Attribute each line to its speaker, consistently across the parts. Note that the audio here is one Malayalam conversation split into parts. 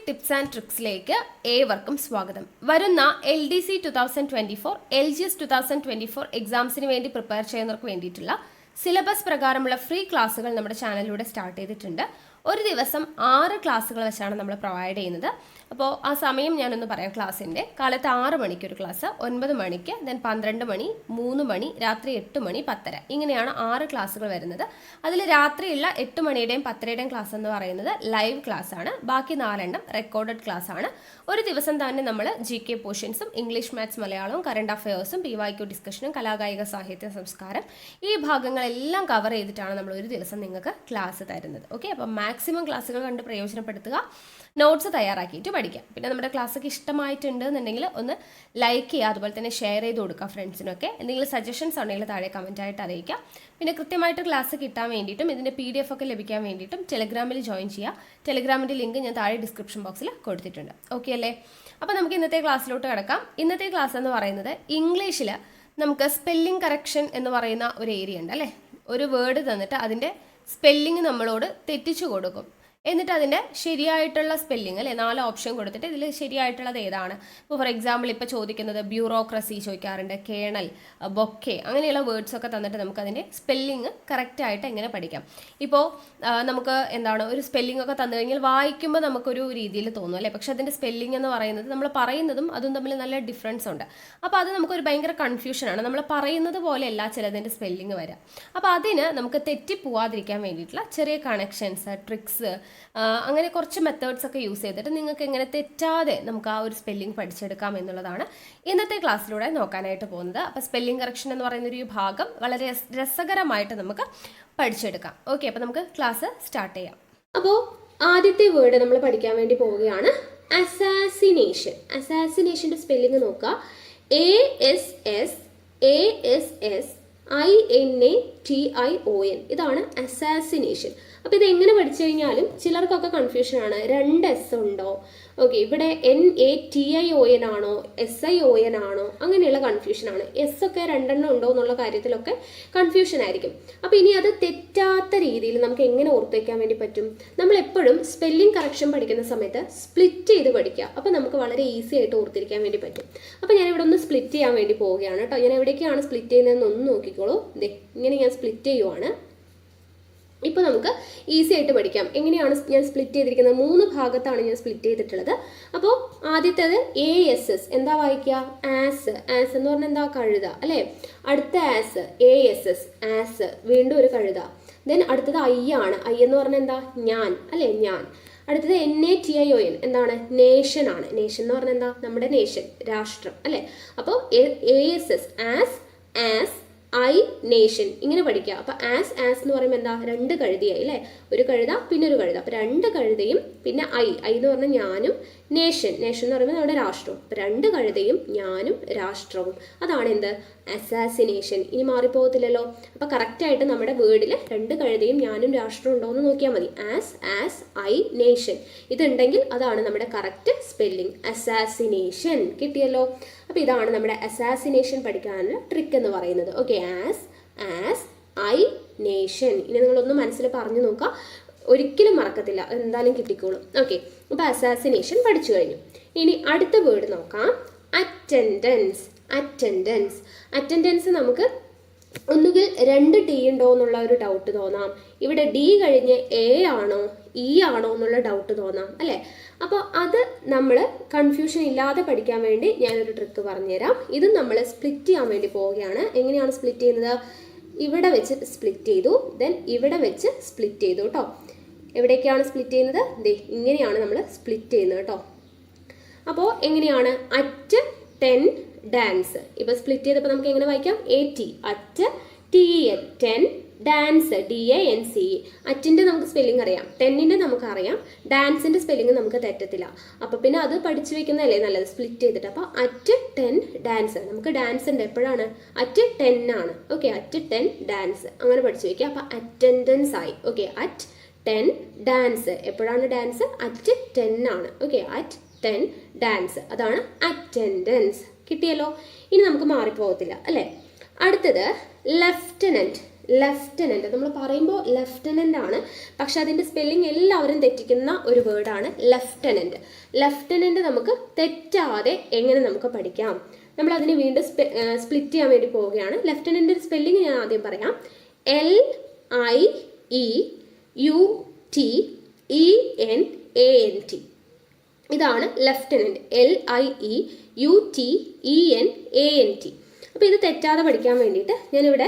Speaker 1: ടിപ്സ് ആൻഡ് ട്രിക്സിലേക്ക് ഏവർക്കും സ്വാഗതം. വരുന്ന LDC 2024, LGS 2024 എക്സാംസിന് വേണ്ടി പ്രിപ്പയർ ചെയ്യുന്നവർക്ക് വേണ്ടിയിട്ടുള്ള സിലബസ് പ്രകാരമുള്ള ഫ്രീ ക്ലാസ്സുകൾ നമ്മുടെ ചാനലിലൂടെ സ്റ്റാർട്ട് ചെയ്തിട്ടുണ്ട്. ഒരു ദിവസം 6 ക്ലാസ്സുകൾ വെച്ചാണ് നമ്മൾ പ്രൊവൈഡ് ചെയ്യുന്നത്. അപ്പോൾ ആ സമയം ഞാനൊന്ന് പറയാം. ക്ലാസ്സിൻ്റെ കാലത്ത് 6 മണിക്ക് ഒരു ക്ലാസ്, 9 മണിക്ക്, ദെൻ 12 മണി, 3 മണി, രാത്രി 8 മണി, 10:30 ഇങ്ങനെയാണ് 6 ക്ലാസ്സുകൾ വരുന്നത്. അതിൽ രാത്രിയുള്ള 8 മണിയുടെയും 10:30യുടെയും ക്ലാസ് എന്ന് പറയുന്നത് ലൈവ് ക്ലാസ് ആണ്. ബാക്കി 4 റെക്കോർഡഡ് ക്ലാസ് ആണ്. ഒരു ദിവസം തന്നെ നമ്മൾ GK പോർഷൻസും ഇംഗ്ലീഷ്, മാത്സ്, മലയാളവും, കറണ്ട് അഫയേഴ്സും, PYQ ഡിസ്കഷനും, കലാകായിക സാഹിത്യ സംസ്കാരം ഈ ഭാഗങ്ങളെല്ലാം കവർ ചെയ്തിട്ടാണ് നമ്മൾ ഒരു ദിവസം നിങ്ങൾക്ക് ക്ലാസ് തരുന്നത്. ഓക്കെ, അപ്പോൾ മാക്സിമം ക്ലാസ്സുകൾ കണ്ട് പ്രയോജനപ്പെടുത്തുക. നോട്ട്സ് തയ്യാറാക്കിയിട്ട് പഠിക്കാം. പിന്നെ നമ്മുടെ ക്ലാസ്സൊക്കെ ഇഷ്ടമായിട്ടുണ്ട് എന്നുണ്ടെങ്കിൽ ഒന്ന് ലൈക്ക് ചെയ്യുക, അതുപോലെ തന്നെ ഷെയർ ചെയ്ത് കൊടുക്കുക ഫ്രണ്ട്സിനൊക്കെ. എന്തെങ്കിലും സജഷൻസ് ഉണ്ടെങ്കിൽ താഴെ കമൻറ്റായിട്ട് അറിയിക്കാം. പിന്നെ കൃത്യമായിട്ട് ക്ലാസ് കിട്ടാൻ വേണ്ടിയിട്ടും ഇതിൻ്റെ PDF ഒക്കെ ലഭിക്കാൻ വേണ്ടിയിട്ടും ടെലഗ്രാമിൽ ജോയിൻ ചെയ്യുക. ടെലഗ്രാമിൻ്റെ ലിങ്ക് ഞാൻ താഴെ ഡിസ്ക്രിപ്ഷൻ ബോക്സിൽ കൊടുത്തിട്ടുണ്ട്. ഓക്കെ അല്ലേ? അപ്പോൾ നമുക്ക് ഇന്നത്തെ ക്ലാസ്സിലോട്ട് കിടക്കാം. ഇന്നത്തെ ക്ലാസ് എന്ന് പറയുന്നത് ഇംഗ്ലീഷിൽ നമുക്ക് സ്പെല്ലിംഗ് കറക്ഷൻ എന്ന് പറയുന്ന ഒരു ഏരിയ ഉണ്ട് അല്ലേ. ഒരു വേർഡ് തന്നിട്ട് അതിൻ്റെ സ്പെല്ലിംഗ് നമ്മളോട് തെറ്റിച്ചു കൊടുക്കും. എന്നിട്ട് അതിൻ്റെ ശരിയായിട്ടുള്ള സ്പെല്ലിംഗ് അല്ലേ 4 ഓപ്ഷൻ കൊടുത്തിട്ട് ഇതിൽ ശരിയായിട്ടുള്ളത് ഏതാണ്. ഇപ്പോൾ ഫോർ എക്സാമ്പിൾ ഇപ്പോൾ ചോദിക്കുന്നത് ബ്യൂറോക്രസി ചോദിക്കാറുണ്ട്, കേണൽ, ബൊക്കെ, അങ്ങനെയുള്ള വേർഡ്സൊക്കെ തന്നിട്ട് നമുക്ക് അതിൻ്റെ സ്പെല്ലിംഗ് കറക്റ്റായിട്ട് എങ്ങനെ പഠിക്കാം. ഇപ്പോൾ നമുക്ക് എന്താണ് ഒരു സ്പെല്ലിംഗ് ഒക്കെ തന്നു കഴിഞ്ഞാൽ വായിക്കുമ്പോൾ നമുക്കൊരു രീതിയിൽ തോന്നും അല്ലേ. പക്ഷെ അതിൻ്റെ സ്പെല്ലിംഗ് എന്ന് പറയുന്നത് നമ്മൾ പറയുന്നതും അതും തമ്മിൽ നല്ല ഡിഫറൻസ് ഉണ്ട്. അപ്പോൾ അത് നമുക്കൊരു ഭയങ്കര കൺഫ്യൂഷനാണ്. നമ്മൾ പറയുന്നത് പോലെയല്ല ചിലതിൻ്റെ സ്പെല്ലിംഗ് വരിക. അപ്പോൾ അതിന് നമുക്ക് തെറ്റിപ്പോവാതിരിക്കാൻ വേണ്ടിയിട്ടുള്ള ചെറിയ കണക്ഷൻസ്, ട്രിക്സ്, അങ്ങനെ കുറച്ച് മെത്തേഡ്സ് ഒക്കെ യൂസ് ചെയ്തിട്ട് നിങ്ങൾക്ക് എങ്ങനെ തെറ്റാതെ നമുക്ക് ആ ഒരു സ്പെല്ലിംഗ് പഠിച്ചെടുക്കാം എന്നുള്ളതാണ് ഇന്നത്തെ ക്ലാസ്സിലൂടെ നോക്കാനായിട്ട് പോകുന്നത്. അപ്പോൾ സ്പെല്ലിംഗ് കറക്ഷൻ എന്ന് പറയുന്ന ഒരു ഭാഗം വളരെ രസകരമായിട്ട് നമുക്ക് പഠിച്ചെടുക്കാം. ഓക്കെ, അപ്പോൾ നമുക്ക് ക്ലാസ് സ്റ്റാർട്ട് ചെയ്യാം. അപ്പോൾ ആദ്യത്തെ വേർഡ് നമ്മൾ പഠിക്കാൻ വേണ്ടി പോവുകയാണ് അസാസിനേഷൻ. അസാസിനേഷൻ്റെ സ്പെല്ലിംഗ് നോക്കുക. ASSASSINATION. ഇതാണ് അസാസിനേഷൻ. അപ്പോൾ ഇതെങ്ങനെ പഠിച്ചു കഴിഞ്ഞാലും ചിലർക്കൊക്കെ കൺഫ്യൂഷനാണ്. 2 S ഉണ്ടോ? ഓക്കെ, ഇവിടെ NATION ആണോ SION ആണോ, അങ്ങനെയുള്ള കൺഫ്യൂഷനാണ്. S ഒക്കെ 2 ഉണ്ടോ എന്നുള്ള കാര്യത്തിലൊക്കെ കൺഫ്യൂഷൻ ആയിരിക്കും. അപ്പോൾ ഇനി അത് തെറ്റാത്ത രീതിയിൽ നമുക്ക് എങ്ങനെ ഓർത്ത് വയ്ക്കാൻ വേണ്ടി പറ്റും? നമ്മൾ എപ്പോഴും സ്പെല്ലിംഗ് കറക്ഷൻ പഠിക്കുന്ന സമയത്ത് സ്പ്ലിറ്റ് ചെയ്ത് പഠിക്കുക. അപ്പോൾ നമുക്ക് വളരെ ഈസി ആയിട്ട് ഓർത്തിരിക്കാൻ വേണ്ടി പറ്റും. അപ്പോൾ ഞാൻ ഇവിടെ ഒന്ന് സ്പ്ലിറ്റ് ചെയ്യാൻ വേണ്ടി പോവുകയാണ് കേട്ടോ. ഞാൻ എവിടേക്കാണ് സ്പ്ലിറ്റ് ചെയ്യുന്നതെന്ന് ഒന്ന് നോക്കിക്കോളൂ. ഇങ്ങനെ ഞാൻ സ്പ്ലിറ്റ് ചെയ്യുവാണ്. ഇപ്പോൾ നമുക്ക് ഈസി ആയിട്ട് പഠിക്കാം. എങ്ങനെയാണ് ഞാൻ സ്പ്ലിറ്റ് ചെയ്തിരിക്കുന്നത്? 3 ഭാഗത്താണ് ഞാൻ സ്പ്ലിറ്റ് ചെയ്തിട്ടുള്ളത്. അപ്പോൾ ആദ്യത്തേത് ASS. എന്താ വായിക്കുക? ആസ്. ആസ് എന്ന് പറഞ്ഞാൽ എന്താ? കഴുത അല്ലേ. അടുത്ത ആസ് ASS, ആസ്, വീണ്ടും ഒരു കഴുത. ദെൻ അടുത്തത് I ആണ്. I എന്ന് പറഞ്ഞാൽ എന്താ? ഞാൻ അല്ലേ, ഞാൻ. അടുത്തത് NATION എന്താണ്? നേഷൻ ആണ്. നേഷൻ എന്ന് പറഞ്ഞാൽ എന്താ? നമ്മുടെ നേഷൻ, രാഷ്ട്രം അല്ലേ. അപ്പോൾ ASS, ആസ്, I, നേഷൻ, ഇങ്ങനെ പഠിക്കുക. അപ്പോൾ ആസ് എന്ന് പറയുമ്പോൾ എന്താ? 2 കഴുതയായി അല്ലേ. ഒരു കഴുത പിന്നെ ഒരു കഴുത. അപ്പോൾ 2 കഴുതയും പിന്നെ I എന്ന് പറഞ്ഞാൽ ഞാനും, നേഷൻ എന്ന് പറയുമ്പോൾ നമ്മുടെ രാഷ്ട്രവും. അപ്പോൾ 2 കഴുതയും ഞാനും രാഷ്ട്രവും. അതാണ് എന്ത്? അസാസിനേഷൻ. ഇനി മാറിപ്പോകത്തില്ലല്ലോ. അപ്പോൾ കറക്റ്റായിട്ട് നമ്മുടെ വേർഡിൽ 2 കഴുതയും ഞാനും രാഷ്ട്രവും ഉണ്ടോ എന്ന് നോക്കിയാൽ മതി. ആസ് I, നേഷൻ ഇതുണ്ടെങ്കിൽ അതാണ് നമ്മുടെ കറക്റ്റ് സ്പെല്ലിംഗ്. അസാസിനേഷൻ കിട്ടിയല്ലോ. അപ്പോൾ ഇതാണ് നമ്മുടെ അസാസിനേഷൻ പഠിക്കാനുള്ള ട്രിക്ക് എന്ന് പറയുന്നത്. Okay, as I, nation. ഇനി നിങ്ങളൊന്ന് മനസ്സിൽ പറഞ്ഞു നോക്കുക, ഒരിക്കലും മറക്കത്തില്ല, എന്തായാലും കിട്ടിക്കോളും. ഓക്കെ, അപ്പോൾ അസാസിനേഷൻ പഠിച്ചു കഴിഞ്ഞു. ഇനി അടുത്ത വേർഡ് നോക്കാം. അറ്റൻഡൻസ് നമുക്ക് ഒന്നുകിൽ 2 T ഉണ്ടോ എന്നുള്ള ഒരു ഡൗട്ട് തോന്നാം. ഇവിടെ D കഴിഞ്ഞ് A ആണോ E ആണോ എന്നുള്ള ഡൗട്ട് തോന്നാം അല്ലേ. അപ്പോൾ അത് നമ്മൾ കൺഫ്യൂഷൻ ഇല്ലാതെ പഠിക്കാൻ വേണ്ടി ഞാനൊരു ട്രിക്ക് പറഞ്ഞുതരാം. ഇത് നമ്മൾ സ്പ്ലിറ്റ് ചെയ്യാൻ വേണ്ടി പോവുകയാണ്. എങ്ങനെയാണ് സ്പ്ലിറ്റ് ചെയ്യുന്നത്? ഇവിടെ വെച്ച് സ്പ്ലിറ്റ് ചെയ്തു, ദെൻ ഇവിടെ വെച്ച് സ്പ്ലിറ്റ് ചെയ്തു കേട്ടോ. എവിടേക്കാണ് സ്പ്ലിറ്റ് ചെയ്യുന്നത്? ഇങ്ങനെയാണ് നമ്മൾ സ്പ്ലിറ്റ് ചെയ്യുന്നത് കേട്ടോ. അപ്പോൾ എങ്ങനെയാണ്? At 10 dance. ഇപ്പോൾ സ്പ്ലിറ്റ് ചെയ്തപ്പോൾ നമുക്ക് എങ്ങനെ വായിക്കാം? AT, at TEN, 10 dance, DANCE. അറ്റിൻ്റെ നമുക്ക് സ്പെല്ലിംഗ് അറിയാം, 10ൻ്റെ നമുക്കറിയാം, ഡാൻസിൻ്റെ സ്പെല്ലിംഗ് നമുക്ക് തെറ്റത്തില്ല. അപ്പോൾ പിന്നെ അത് പഠിച്ചു വെക്കുന്നതല്ലേ നല്ലത്, സ്പ്ലിറ്റ് ചെയ്തിട്ട്. അപ്പോൾ അറ്റ് 10 ഡാൻസ്, നമുക്ക് ഡാൻസ് ഉണ്ട് എപ്പോഴാണ്? അറ്റ് 10 ആണ്. ഓക്കെ, അറ്റ് 10 ഡാൻസ് അങ്ങനെ പഠിച്ചു വയ്ക്കുക. അപ്പോൾ അറ്റൻഡൻസ് ആയി. Okay, at 10 dance. എപ്പോഴാണ് ഡാൻസ്? അറ്റ് 10 ആണ്. ഓക്കെ, അറ്റ് 10 ഡാൻസ്, അതാണ് അറ്റൻഡൻസ്. കിട്ടിയല്ലോ. ഇനി നമുക്ക് മാറിപ്പോകത്തില്ല അല്ലേ. അടുത്തത് ലെഫ്റ്റനൻറ്റ്. ലെഫ്റ്റനൻറ്റ്. നമ്മൾ പറയുമ്പോൾ ലെഫ്റ്റനൻ്റ് ആണ്, പക്ഷെ അതിൻ്റെ സ്പെല്ലിംഗ് എല്ലാവരും തെറ്റിക്കുന്ന ഒരു വേർഡാണ് ലെഫ്റ്റനൻറ്റ്. ലെഫ്റ്റനൻറ്റ് നമുക്ക് തെറ്റാതെ എങ്ങനെ നമുക്ക് പഠിക്കാം, നമ്മൾ അതിന് വീണ്ടും സ്പ്ലിറ്റ് ചെയ്യാൻ വേണ്ടി പോവുകയാണ്. ലെഫ്റ്റനൻറ്റിൻ്റെ സ്പെല്ലിംഗ് ഞാൻ ആദ്യം പറയാം. LIEUTENANT. ഇതാണ് ലെഫ്റ്റനൻറ്റ്, LIEUTENANT. അപ്പോൾ ഇത് തെറ്റാതെ പഠിക്കാൻ വേണ്ടിയിട്ട് ഞാനിവിടെ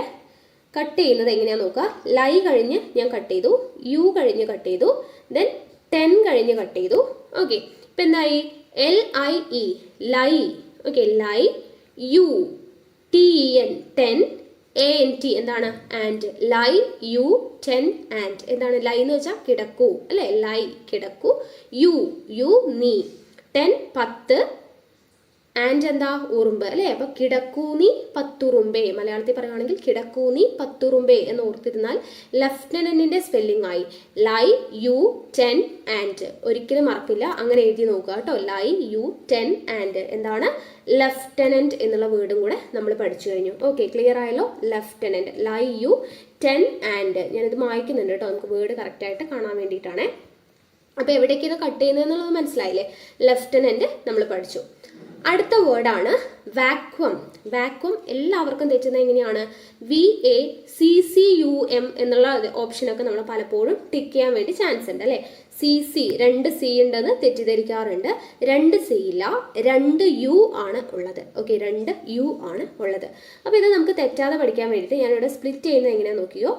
Speaker 1: കട്ട് ചെയ്യുന്നത് എങ്ങനെയാണെന്ന് നോക്കുക. ലൈ കഴിഞ്ഞ് ഞാൻ കട്ട് ചെയ്തു, യു കഴിഞ്ഞ് കട്ട് ചെയ്തു, ദെൻ ടെൻ കഴിഞ്ഞ് കട്ട് ചെയ്തു. ഓക്കെ, ഇപ്പം എന്തായി? LIE lie. Okay, lie, UTEN ten, ANT എന്താണ്? Ant. Lie, you, ten, ant. എന്താണ് ലൈ എന്ന് വെച്ചാൽ കിടക്കൂ അല്ലേ? ലൈ കിടക്കൂ. യു നീ. ടെൻ 10, ആൻഡ് എന്താ? ഉറുമ്പ് അല്ലേ? അപ്പൊ കിടക്കൂനി പത്തുറുമ്പേ, മലയാളത്തിൽ പറയുകയാണെങ്കിൽ കിടക്കൂനി പത്തുറുമ്പേ എന്ന് ഓർത്തിരുന്നാൽ ലെഫ്റ്റനന്റിന്റെ സ്പെല്ലിംഗ് ആയി. Lie, you, ten, ant. ഒരിക്കലും മറക്കില്ല, അങ്ങനെ എഴുതി നോക്കുക കേട്ടോ. Lie, you, ten, ant. എന്താണ്? ലെഫ്റ്റനന്റ് എന്നുള്ള വേർഡും കൂടെ നമ്മൾ പഠിച്ചു കഴിഞ്ഞു. ഓക്കെ, ക്ലിയർ ആയല്ലോ? Lieutenant, lie, you, ten, ant. ഞാനിത് മായ്ക്കുന്നുണ്ട് കേട്ടോ, നമുക്ക് വേർഡ് കറക്റ്റായിട്ട് കാണാൻ വേണ്ടിയിട്ടാണ്. അപ്പോൾ എവിടേക്കാണ് കട്ട് ചെയ്യുന്നതെന്നുള്ളത് മനസ്സിലായില്ലേ? ലെഫ്റ്റനന്റ് നമ്മൾ പഠിച്ചു. അടുത്ത വേർഡാണ് വാക്വം. വാക്വം എല്ലാവർക്കും തെറ്റുന്നത് എങ്ങനെയാണ്? VACCUM എന്നുള്ള ഓപ്ഷനൊക്കെ നമ്മൾ പലപ്പോഴും ടിക്ക് ചെയ്യാൻ വേണ്ടി ചാൻസ് ഉണ്ട് അല്ലേ? CC 2 C ഉണ്ടെന്ന് തെറ്റിദ്ധരിക്കാറുണ്ട്. 2 C ഇല്ല, 2 U ആണ് ഉള്ളത്. ഓക്കെ, 2 U ആണ് ഉള്ളത്. അപ്പോൾ ഇത് നമുക്ക് തെറ്റാതെ പഠിക്കാൻ വേണ്ടിയിട്ട് ഞാനിവിടെ സ്പ്ലിറ്റ് ചെയ്യുന്നത് എങ്ങനെയാണെന്ന് നോക്കിയോ.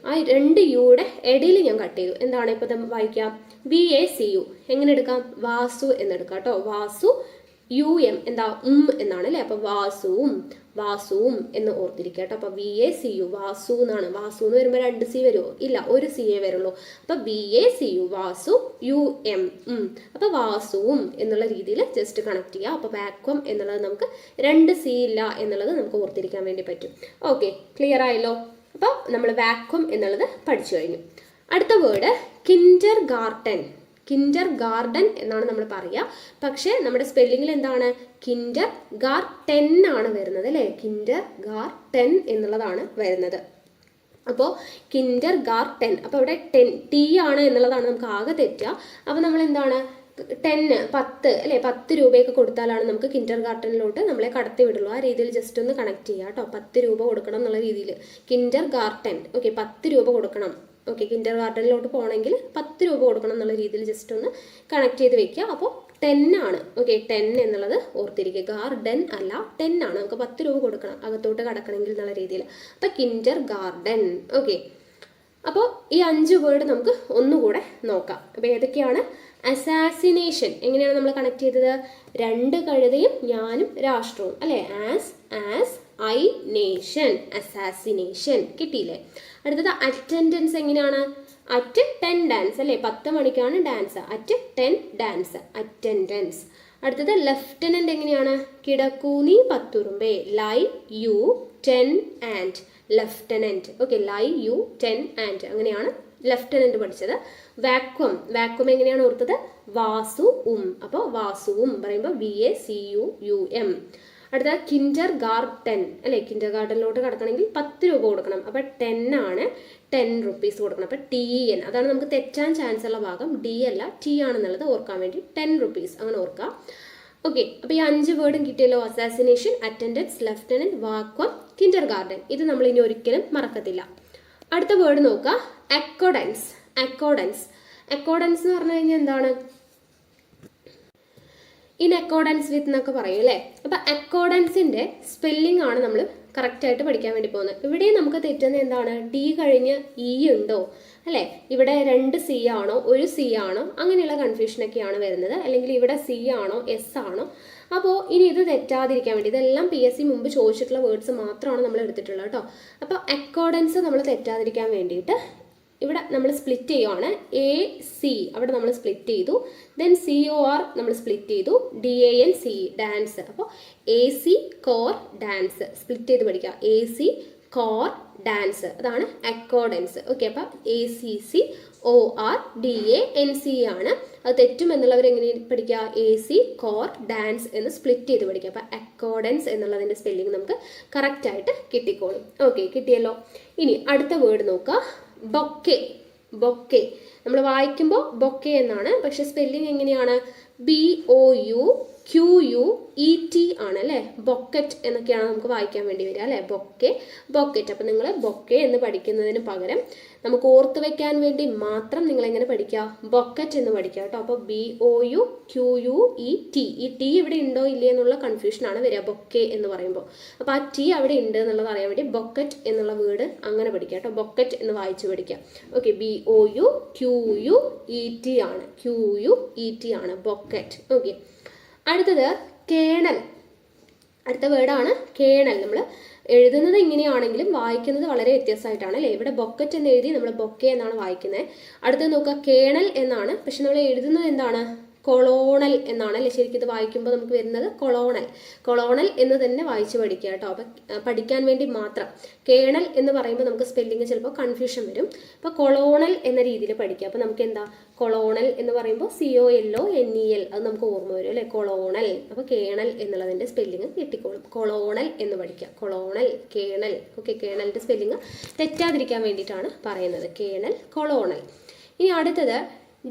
Speaker 1: ആ 2 യുടെ ഇടയിൽ ഞാൻ കട്ട് ചെയ്തു. എന്താണ് ഇപ്പോൾ വായിക്കാം? VACU. എങ്ങനെ എടുക്കാം? വാസു എന്നെടുക്കാം കേട്ടോ. വാസു, UM എന്താ? എന്നാണ് അല്ലേ? അപ്പൊ വാസുവും എന്ന് ഓർത്തിരിക്കുക കേട്ടോ. അപ്പൊ VACU വാസു എന്നാണ്. വാസു എന്ന് വരുമ്പോൾ 2 C വരുമോ? ഇല്ല, 1 C വരുള്ളൂ. അപ്പൊ VACU വാസു, UM. അപ്പൊ വാസുവും എന്നുള്ള രീതിയിൽ ജസ്റ്റ് കണക്ട് ചെയ്യുക. അപ്പൊ വാക്വം എന്നുള്ളത് നമുക്ക് 2 C ഇല്ല എന്നുള്ളത് നമുക്ക് ഓർത്തിരിക്കാൻ വേണ്ടി പറ്റും. ഓക്കെ, ക്ലിയർ ആയല്ലോ? അപ്പോൾ നമ്മൾ വാക്വം എന്നുള്ളത് പഠിച്ചു കഴിഞ്ഞു. അടുത്ത word Kinder Garten. Kinder garden എന്നാണ് നമ്മൾ പറയുക, പക്ഷേ നമ്മുടെ സ്പെല്ലിങ്ങിൽ എന്താണ്? കിൻഡർ ഗാർട്ടൻ ആണ് വരുന്നത് അല്ലേ? കിൻഡർ ഗാർട്ടൻ എന്നുള്ളതാണ് വരുന്നത്. അപ്പോൾ കിൻഡർ ഗാർട്ടൻ. അപ്പോൾ ഇവിടെ T ആണ് എന്നുള്ളതാണ് നമുക്ക് ആകെ തെറ്റുക. അപ്പോൾ നമ്മൾ എന്താണ്? 10 അല്ലേ? 10 രൂപയൊക്കെ കൊടുത്താലാണ് നമുക്ക് കിൻഡർ ഗാർട്ടനിലോട്ട് നമ്മളെ കടത്തി വിടുള്ളൂ. ആ രീതിയിൽ ജസ്റ്റ് ഒന്ന് കണക്ട് ചെയ്യുക കേട്ടോ. 10 രൂപ കൊടുക്കണം എന്നുള്ള രീതിയിൽ കിൻഡർ ഗാർട്ടൻ. ഓക്കെ, 10 രൂപ കൊടുക്കണം. ഓക്കെ, കിൻഡർ ഗാർട്ടനിലോട്ട് പോകണമെങ്കിൽ 10 രൂപ കൊടുക്കണം എന്നുള്ള രീതിയിൽ ജസ്റ്റ് ഒന്ന് കണക്ട് ചെയ്ത് വെക്കുക. അപ്പോൾ 10 ആണ്. ഓക്കെ, 10 എന്നുള്ളത് ഓർത്തിരിക്കുക. ഗാർഡൻ അല്ല, 10 ആണ്. നമുക്ക് 10 രൂപ കൊടുക്കണം അകത്തോട്ട് കടക്കണമെങ്കിൽ എന്നുള്ള രീതിയിൽ. അപ്പോൾ കിൻഡർ ഗാർഡൻ. ഓക്കെ, അപ്പോൾ ഈ 5 വേർഡ് നമുക്ക് ഒന്നുകൂടെ നോക്കാം. അപ്പോൾ ഏതൊക്കെയാണ്? അസാസിനേഷൻ. എങ്ങനെയാണ് നമ്മൾ കണക്ട് ചെയ്തത്? 2 കഴുതയും ഞാനും രാഷ്ട്രവും അല്ലേ? As I nation, assassination. കിട്ടിയില്ലേ? അടുത്തത് അറ്റൻഡൻസ്. എങ്ങനെയാണ്? അറ്റ് 10 ഡാൻസ് അല്ലേ? 10 മണിക്കാണ് ഡാൻസ്. At 10 dance, attendance. അടുത്തത് ലെഫ്റ്റനന്റ്. എങ്ങനെയാണ്? കിടക്കൂനി പത്തുറുമ്പേ. Lie, U, 10 and. Lieutenant. Okay, lie, U, 10 and. അങ്ങനെയാണ് ലെഫ്റ്റനന്റ് പഠിച്ചത്. വാക്വം. വാക്വം എങ്ങനെയാണ് ഓർത്തത്? വാസു അപ്പോൾ വാസുവും പറയുമ്പോൾ VACUUM. അടുത്ത കിൻഡർ ഗാർട്ടൻ അല്ലേ? കിൻഡർ ഗാർട്ടനിലോട്ട് കടക്കണമെങ്കിൽ 10 രൂപ കൊടുക്കണം. അപ്പോൾ 10 ആണ്, 10 rupees കൊടുക്കണം. അപ്പോൾ TN അതാണ് നമുക്ക് തെറ്റാൻ ചാൻസ് ഉള്ള ഭാഗം. D അല്ല, T ആണെന്നുള്ളത് ഓർക്കാൻ വേണ്ടി 10 rupees അങ്ങനെ ഓർക്കുക. ഓക്കെ, അപ്പോൾ ഈ 5 വേർഡും കിട്ടിയല്ലോ. Assassination, attendance, lieutenant, vacuum, Kinder garden. ഇത് നമ്മൾ ഇനി ഒരിക്കലും മറക്കത്തില്ല. അടുത്ത വേർഡ് നോക്കുക, അക്കോർഡൻസ്. അക്കോർഡൻസ് എന്ന് പറഞ്ഞു കഴിഞ്ഞാൽ എന്താണ്? ഇൻ അക്കോർഡൻസ് വിത്ത് എന്നൊക്കെ പറയും അല്ലേ? അപ്പം അക്കോർഡൻസിൻ്റെ സ്പെല്ലിംഗ് ആണ് നമ്മൾ കറക്റ്റായിട്ട് പഠിക്കാൻ വേണ്ടി പോകുന്നത്. ഇവിടെ നമുക്ക് തെറ്റുന്നത് എന്താണ്? D കഴിഞ്ഞ് E ഉണ്ടോ അല്ലേ? ഇവിടെ 2 C ആണോ 1 C ആണോ അങ്ങനെയുള്ള കൺഫ്യൂഷനൊക്കെയാണ് വരുന്നത്. അല്ലെങ്കിൽ ഇവിടെ C ആണോ S ആണോ? അപ്പോൾ ഇനി ഇത് തെറ്റാതിരിക്കാൻ വേണ്ടി ഇതെല്ലാം PSC മുമ്പ് ചോദിച്ചിട്ടുള്ള വേർഡ്സ് മാത്രമാണ് നമ്മൾ എടുത്തിട്ടുള്ളത് കേട്ടോ. അപ്പോൾ അക്കോർഡൻസ് നമ്മൾ തെറ്റാതിരിക്കാൻ വേണ്ടിയിട്ട് ഇവിടെ നമ്മൾ സ്പ്ലിറ്റ് ചെയ്യുവാണ്. AC അവിടെ നമ്മൾ സ്പ്ലിറ്റ് ചെയ്തു. ദെൻ COR നമ്മൾ സ്പ്ലിറ്റ് ചെയ്തു. DANCE dance. അപ്പോൾ AC കോർ ഡാൻസ് സ്പ്ലിറ്റ് ചെയ്ത് പഠിക്കുക. AC കോർ ഡാൻസ് അതാണ് അക്കോർഡൻസ്. ഓക്കെ, അപ്പോൾ ACCORDANCE ആണ് അത് തെറ്റും എന്നുള്ളവർ എങ്ങനെ പഠിക്കുക, AC, കോർ, ഡാൻസ് എന്ന് സ്പ്ലിറ്റ് ചെയ്ത് പഠിക്കുക. അപ്പോൾ അക്കോർഡൻസ് എന്നുള്ളതിൻ്റെ സ്പെല്ലിംഗ് നമുക്ക് കറക്റ്റായിട്ട് കിട്ടിക്കോളും. ഓക്കെ, കിട്ടിയല്ലോ. ഇനി അടുത്ത വേർഡ് നോക്കുക, ബൊക്കെ. ബൊക്കെ നമ്മൾ വായിക്കുമ്പോൾ ബൊക്കെ എന്നാണ്, പക്ഷെ സ്പെല്ലിംഗ് എങ്ങനെയാണ്, BOUQUET ആണ് അല്ലേ. ബൊക്കറ്റ് എന്നൊക്കെയാണ് നമുക്ക് വായിക്കാൻ വേണ്ടി വരിക അല്ലേ, ബൊക്കെ, ബൊക്കറ്റ്. അപ്പം നിങ്ങൾ ബൊക്കെ എന്ന് പഠിക്കുന്നതിന് പകരം നമുക്ക് ഓർത്ത് വെക്കാൻ വേണ്ടി മാത്രം നിങ്ങൾ എങ്ങനെ പഠിക്കുക, ബൊക്കറ്റ് എന്ന് പഠിക്കുക കേട്ടോ. അപ്പോൾ BOUQUET, ഈ ടി ഇവിടെ ഉണ്ടോ ഇല്ലേ എന്നുള്ള കൺഫ്യൂഷനാണ് വരിക ബൊക്കെ എന്ന് പറയുമ്പോൾ. അപ്പോൾ ആ ടി അവിടെ ഉണ്ട് എന്നുള്ളത് അറിയാൻ വേണ്ടി ബൊക്കറ്റ് എന്നുള്ള വേർഡ് അങ്ങനെ പഠിക്കുക കേട്ടോ, ബൊക്കറ്റ് എന്ന് വായിച്ച് പഠിക്കുക. ഓക്കെ, BOUQUET ആണ്, QUET ആണ് ബൊക്കറ്റ്. ഓക്കെ, അടുത്തത് കേണൽ. അടുത്ത വേർഡാണ് കേണൽ. നമ്മൾ എഴുതുന്നത് ഇങ്ങനെയാണെങ്കിലും വായിക്കുന്നത് വളരെ വ്യത്യാസമായിട്ടാണ് അല്ലേ. ഇവിടെ ബൊക്കറ്റ് എന്ന് എഴുതി നമ്മൾ ബൊക്കെ എന്നാണ് വായിക്കുന്നത്. അടുത്തത് നോക്കുക, കേണൽ എന്നാണ്, പക്ഷെ നമ്മൾ എഴുതുന്നത് എന്താണ്, കൊളോണൽ എന്നാണ് അല്ലേ. ശരിക്കും ഇത് വായിക്കുമ്പോൾ നമുക്ക് വരുന്നത് കൊളോണൽ. കൊളോണൽ എന്ന് തന്നെ വായിച്ച് പഠിക്കുക കേട്ടോ. അപ്പം പഠിക്കാൻ വേണ്ടി മാത്രം. കേണൽ എന്ന് പറയുമ്പോൾ നമുക്ക് സ്പെല്ലിങ് ചിലപ്പോൾ കൺഫ്യൂഷൻ വരും. അപ്പോൾ കൊളോണൽ എന്ന രീതിയിൽ പഠിക്കുക. അപ്പോൾ നമുക്ക് എന്താ, കൊളോണൽ എന്ന് പറയുമ്പോൾ COLONEL, അത് നമുക്ക് ഓർമ്മ വരും അല്ലേ, കൊളോണൽ. അപ്പോൾ കേണൽ എന്നുള്ളതിൻ്റെ സ്പെല്ലിങ് കിട്ടിക്കോളും. കൊളോണൽ എന്ന് പഠിക്കുക, കൊളോണൽ, കേണൽ. ഓക്കെ, കേണലിൻ്റെ സ്പെല്ലിങ് തെറ്റാതിരിക്കാൻ വേണ്ടിയിട്ടാണ് പറയുന്നത്, കേണൽ, കൊളോണൽ. ഇനി അടുത്തത്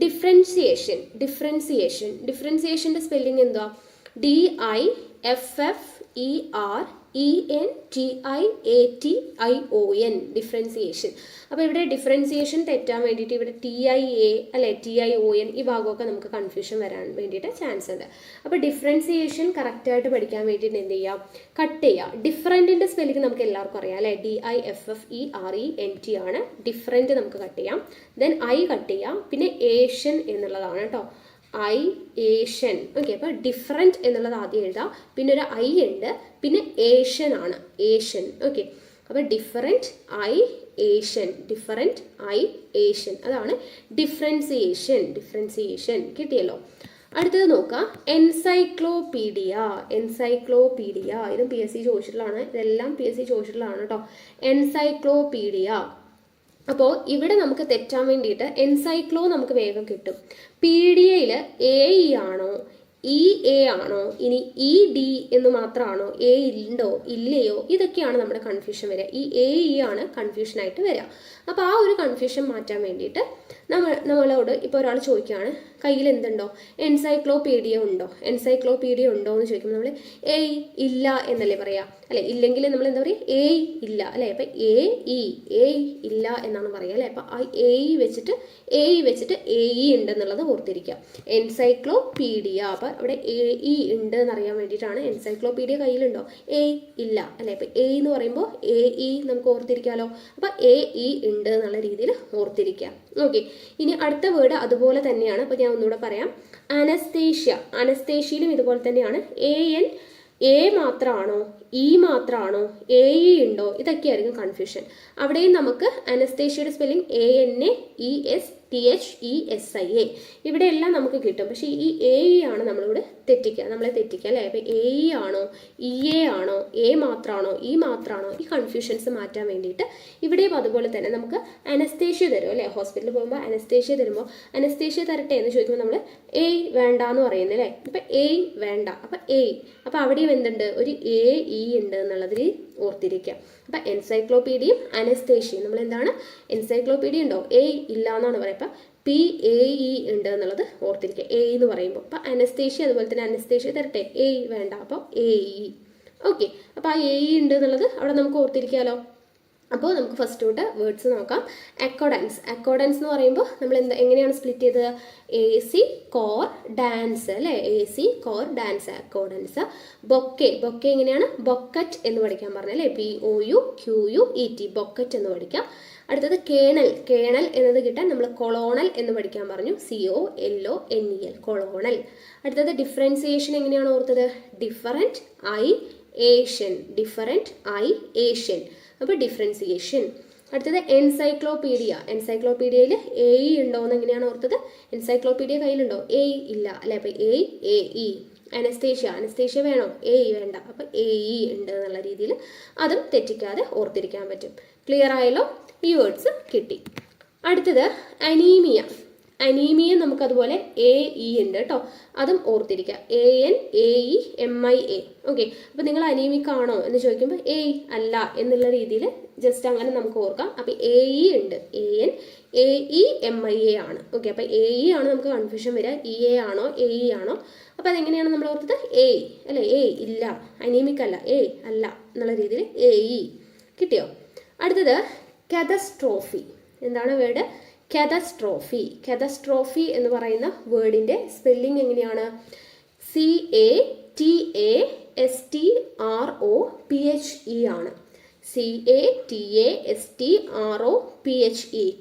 Speaker 1: ഡിഫറൻസിയേഷൻ. ഡിഫറൻസിയേഷൻ്റെ സ്പെല്ലിംഗ് എന്തുവാ, DIFFERENTIATION, ഡിഫറൻസിയേഷൻ. അപ്പോൾ ഇവിടെ ഡിഫറൻസിയേഷൻ തെറ്റാൻ വേണ്ടിയിട്ട് ഇവിടെ TIA അല്ലെ, TION, ഈ ഭാഗമൊക്കെ നമുക്ക് കൺഫ്യൂഷൻ വരാൻ വേണ്ടിയിട്ട് ചാൻസ് ഉണ്ട്. അപ്പോൾ ഡിഫറൻസിയേഷൻ കറക്റ്റായിട്ട് പഠിക്കാൻ വേണ്ടിയിട്ട് എന്ത് ചെയ്യുക, കട്ട് ചെയ്യുക. ഡിഫറൻറ്റിൻ്റെ സ്പെല്ലിംഗ് നമുക്ക് എല്ലാവർക്കും അറിയാം അല്ലേ, DIFFERENT ആണ്. ഡിഫറൻറ്റ് നമുക്ക് കട്ട് ചെയ്യാം. ദെൻ I കട്ട് ചെയ്യാം. പിന്നെ ഏഷ്യൻ എന്നുള്ളതാണ് കേട്ടോ, ഏഷ്യൻ. ഓക്കെ, അപ്പോൾ ഡിഫറൻറ്റ് എന്നുള്ളത് ആദ്യം എഴുതാം, പിന്നെ ഒരു I ഉണ്ട്, പിന്നെ ഏഷ്യൻ ആണ്, ഏഷ്യൻ. ഓക്കെ, അപ്പോൾ ഡിഫറൻറ്റ് ഏഷ്യൻ, ഡിഫറൻറ്റ് ഏഷ്യൻ, അതാണ് ഡിഫറൻസിയേഷൻ. കിട്ടിയല്ലോ. അടുത്തത് നോക്കാം, എൻസൈക്ലോപീഡിയ. ഇതും PSC ചോദിച്ചിട്ടുള്ളതാണ്, ഇതെല്ലാം PSC ചോദിച്ചിട്ടുള്ളതാണ് കേട്ടോ, എൻസൈക്ലോപീഡിയ. അപ്പോൾ ഇവിടെ നമുക്ക് തെറ്റാൻ വേണ്ടിയിട്ട് എൻസൈക്ലോ നമുക്ക് വേഗം കിട്ടും. പീഡിയയിൽ AE ആണോ EA ആണോ, ഇനി ED എന്ന് മാത്രമാണോ, A ഉണ്ടോ ഇല്ലയോ, ഇതൊക്കെയാണ് നമ്മുടെ കൺഫ്യൂഷൻ വരിക. ഈ AE ആണ് കൺഫ്യൂഷനായിട്ട് വരിക. അപ്പോൾ ആ ഒരു കൺഫ്യൂഷൻ മാറ്റാൻ വേണ്ടിയിട്ട് നമ്മളോട് ഇപ്പോൾ ഒരാൾ ചോദിക്കുകയാണ്, കയ്യിൽ എന്തുണ്ടോ, എൻസൈക്ലോപീഡിയ ഉണ്ടോ എന്ന് ചോദിക്കുമ്പോൾ നമ്മൾ ഏയ് ഇല്ല എന്നല്ലേ പറയാം അല്ലേ. ഇല്ലെങ്കിൽ നമ്മൾ എന്താ പറയുക, ഏയ് ഇല്ല അല്ലേ. അപ്പം ഏയ് ഇല്ല എന്നാണ് പറയുക അല്ലേ. അപ്പം ആ ഏയ് വെച്ചിട്ട് AE ഉണ്ടെന്നുള്ളത് ഓർത്തിരിക്കുക. എൻസൈക്ലോപീഡിയ, അപ്പം അവിടെ AE ഉണ്ട് എന്നറിയാൻ വേണ്ടിയിട്ടാണ്. എൻസൈക്ലോപീഡിയ കയ്യിലുണ്ടോ, ഏയ് ഇല്ല അല്ലേ. അപ്പം A എന്ന് പറയുമ്പോൾ AE നമുക്ക് ഓർത്തിരിക്കാമല്ലോ. അപ്പം AE ഉണ്ട് എന്നുള്ള രീതിയിൽ ഓർത്തിരിക്കുക. ഓക്കെ, ഇനി അടുത്ത വേർഡ് അതുപോലെ തന്നെയാണ്. അപ്പോൾ ഞാൻ ഒന്നുകൂടെ പറയാം, അനസ്തേഷ്യയിലും ഇതുപോലെ തന്നെയാണ്. A മാത്രമാണോ E മാത്രമാണോ, AE ഉണ്ടോ, ഇതൊക്കെയായിരിക്കും കൺഫ്യൂഷൻ. അവിടെയും നമുക്ക് അനസ്തേഷ്യയുടെ സ്പെല്ലിംഗ് ANASTHESIA, ഇവിടെയെല്ലാം നമുക്ക് കിട്ടും. പക്ഷേ ഈ AE ആണ് നമ്മളെ തെറ്റിക്കുക അല്ലേ. അപ്പോൾ AE ആണോ EA ആണോ, A മാത്രമാണോ E മാത്രമാണോ, ഈ കൺഫ്യൂഷൻസ് മാറ്റാൻ വേണ്ടിയിട്ട് ഇവിടെയും അതുപോലെ തന്നെ നമുക്ക് അനസ്തേഷ്യ തരും അല്ലേ. ഹോസ്പിറ്റലിൽ പോകുമ്പോൾ അനസ്തേഷ്യ തരുമ്പോൾ അനസ്തേഷ്യ തരട്ടെ എന്ന് ചോദിക്കുമ്പോൾ നമ്മൾ ഏയ് വേണ്ട എന്ന് പറയുന്നത് അല്ലേ. അപ്പം ഏയ് വേണ്ട, അപ്പം ഏയ്. അപ്പം അവിടെയും എന്തുണ്ട്, ഒരു AE ഉണ്ട് എന്നുള്ളതിൽ ഓർത്തിരിക്കുക. അപ്പം എൻസൈക്ലോപീഡിയയും അനസ്തേഷ്യയും നമ്മൾ എന്താണ്, എൻസൈക്ലോപീഡിയ ഉണ്ടോ, ഏയ് ഇല്ല എന്നാണ് പറയുക. അപ്പം PAE ഉണ്ട് എന്നുള്ളത് ഓർത്തിരിക്കുക, A എന്ന് പറയുമ്പോൾ. അപ്പം അനസ്തേഷ്യ അതുപോലെ തന്നെ അനസ്തേഷ്യ തരട്ടെ, ഏയ് വേണ്ട, അപ്പോൾ AE. ഓക്കെ, അപ്പോൾ ആ AE ഉണ്ട് എന്നുള്ളത് അവിടെ നമുക്ക് ഓർത്തിരിക്കാമല്ലോ. അപ്പോൾ നമുക്ക് ഫസ്റ്റ് തൊട്ട് വേർഡ്സ് നോക്കാം. അക്കോർഡൻസ് എന്ന് പറയുമ്പോൾ നമ്മൾ എങ്ങനെയാണ് സ്പ്ലിറ്റ് ചെയ്തത്, AC, കോർ, ഡാൻസ് അല്ലേ. AC, core, dance, accordance. Bouquet എങ്ങനെയാണ്, ബൊക്കറ്റ് എന്ന് പഠിക്കാൻ പറഞ്ഞല്ലേ, BOUQUET, ബൊക്കറ്റ് എന്ന് പഠിക്കാം. അടുത്തത് കേണൽ എന്നത് കിട്ടാൻ നമ്മൾ കൊളോണൽ എന്ന് പഠിക്കാൻ പറഞ്ഞു, COLONEL, കൊളോണൽ. അടുത്തത് ഡിഫറൻസിയേഷൻ എങ്ങനെയാണ് ഓർത്തത്, ഡിഫറൻറ്റ് ഏഷ്യൻ, അപ്പോൾ ഡിഫറൻസിയേഷൻ. അടുത്തത് എൻസൈക്ലോപീഡിയയിൽ AE ഉണ്ടോ എന്ന് എങ്ങനെയാണ് ഓർത്തത്, എൻസൈക്ലോപീഡിയ കയ്യിലുണ്ടോ, AE ഇല്ല അല്ലേ. അപ്പോൾ AE. അനസ്തേഷ്യ വേണോ, AE വേണ്ട, അപ്പോൾ AE ഉണ്ട് എന്നുള്ള രീതിയിൽ അതും തെറ്റിക്കാതെ ഓർത്തിരിക്കാൻ പറ്റും. ക്ലിയർ ആയല്ലോ, ഈ വേർഡ്സ് കിട്ടി. അടുത്തത് അനീമിയ. അനീമിയ നമുക്ക് അതുപോലെ AE ഉണ്ട് കേട്ടോ, അതും ഓർത്തിരിക്കുക. ANAEMIA. ഓക്കെ, അപ്പോൾ നിങ്ങൾ അനീമിക് ആണോ എന്ന് ചോദിക്കുമ്പോൾ അല്ല എന്നുള്ള രീതിയിൽ ജസ്റ്റ് അങ്ങനെ നമുക്ക് ഓർക്കാം. അപ്പോൾ AE ഉണ്ട്, ANAEMIA ആണ്. ഓക്കെ, അപ്പോൾ AE ആണ് നമുക്ക് കൺഫ്യൂഷൻ വരിക, EA ആണോ AE ആണോ. അപ്പോൾ അതെങ്ങനെയാണ് നമ്മൾ ഓർത്തത്? അല്ലേ, ഇല്ല, അനീമിക് അല്ല, അല്ല എന്നുള്ള രീതിയിൽ AE കിട്ടിയോ. അടുത്തത് കാറ്റസ്ട്രോഫി. എന്താണ് വേർഡ്? കാറ്റസ്ട്രോഫി. കാറ്റസ്ട്രോഫി എന്ന് പറയുന്ന വേർഡിൻ്റെ സ്പെല്ലിംഗ് എങ്ങനെയാണ്? CATASTROPHE ആണ്. CATASTROPHE,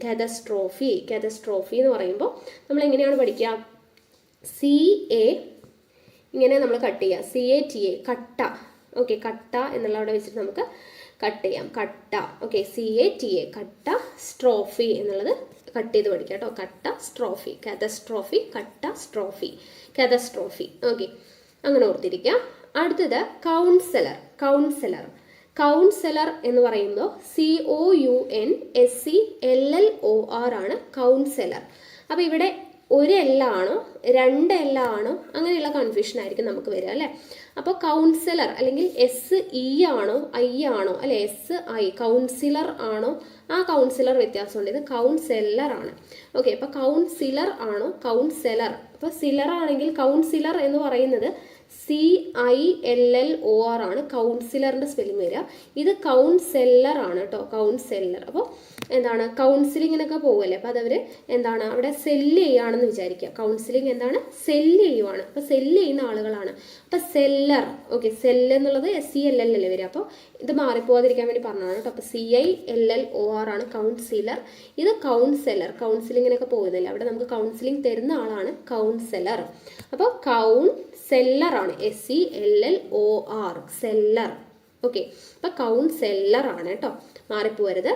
Speaker 1: catastrophe. കാറ്റസ്ട്രോഫി എന്ന് പറയുമ്പോൾ നമ്മൾ എങ്ങനെയാണ് പഠിക്കുക? CA ഇങ്ങനെ നമ്മൾ കട്ട് ചെയ്യുക, CATA കട്ട. ഓക്കെ, കട്ട എന്നുള്ള അവിടെ വെച്ചിട്ട് നമുക്ക് കട്ട് ചെയ്യാം, കട്ട. ഓക്കെ, CATA കട്ട, സ്ട്രോഫി എന്നുള്ളത് കട്ട് ചെയ്ത് പഠിക്കാം കേട്ടോ. കട്ട സ്ട്രോഫി, കാറ്റസ്ട്രോഫി, കട്ട സ്ട്രോഫി, കാറ്റസ്ട്രോഫി. ഓക്കെ, അങ്ങനെ ഓർത്തിരിക്കുക. അടുത്തത് കൗൺസിലർ. കൗൺസിലർ. കൗൺസിലർ എന്ന് പറയുമ്പോൾ COUNSELLOR ആണ് കൗൺസിലർ. അപ്പോൾ ഇവിടെ ഒരു ആണോ 2 ആണോ അങ്ങനെയുള്ള കൺഫ്യൂഷൻ ആയിരിക്കും നമുക്ക് വരിക അല്ലേ. അപ്പോൾ കൗൺസിലർ അല്ലെങ്കിൽ SE ആണോ I ആണോ അല്ലെ, SI കൗൺസിലർ ആണോ, ആ കൗൺസിലർ വ്യത്യാസമുണ്ട്. ഇത് കൗൺസെല്ലർ ആണ്. ഓക്കെ, അപ്പോൾ കൗൺസിലർ ആണോ കൗൺസെലർ. അപ്പോൾ സിലർ ആണെങ്കിൽ കൗൺസിലർ എന്ന് പറയുന്നത് CILLOR ആണ് കൗൺസിലറിൻ്റെ സ്പെല്ലിംഗ് വരിക. ഇത് കൗൺസെല്ലർ ആണ് കേട്ടോ, കൗൺസെല്ലർ. അപ്പോൾ എന്താണ്, കൗൺസിലിങ്ങിനൊക്കെ പോകുമല്ലേ, അപ്പോൾ അതവർ എന്താണ് അവിടെ സെല്ല് ചെയ്യുകയാണെന്ന് വിചാരിക്കുക. കൗൺസിലിംഗ് എന്താണ്, സെല്ല് ചെയ്യുവാണ്. അപ്പോൾ സെല്ല് ചെയ്യുന്ന ആളുകളാണ്. അപ്പോൾ സെല്ലർ. ഓക്കെ, സെല്ല് എന്നുള്ളത് SELL അല്ലേ വരിക. അപ്പോൾ ഇത് മാറിപ്പോകാതിരിക്കാൻ വേണ്ടി പറഞ്ഞതാണ് കേട്ടോ. അപ്പോൾ CILLOR ആണ് കൗൺസിലർ. ഇത് കൗൺസെല്ലർ, കൗൺസിലിങ്ങിനൊക്കെ പോകുന്നില്ല, അവിടെ നമുക്ക് കൗൺസിലിംഗ് തരുന്ന ആളാണ് കൗൺസെല്ലർ. അപ്പോൾ കൗൺസെല്ലർ ആണ്, SELLOR, സെല്ലർ. ഓക്കെ, അപ്പോൾ കൗൺസെല്ലർ ആണ് കേട്ടോ, മാറിപ്പോരുത്.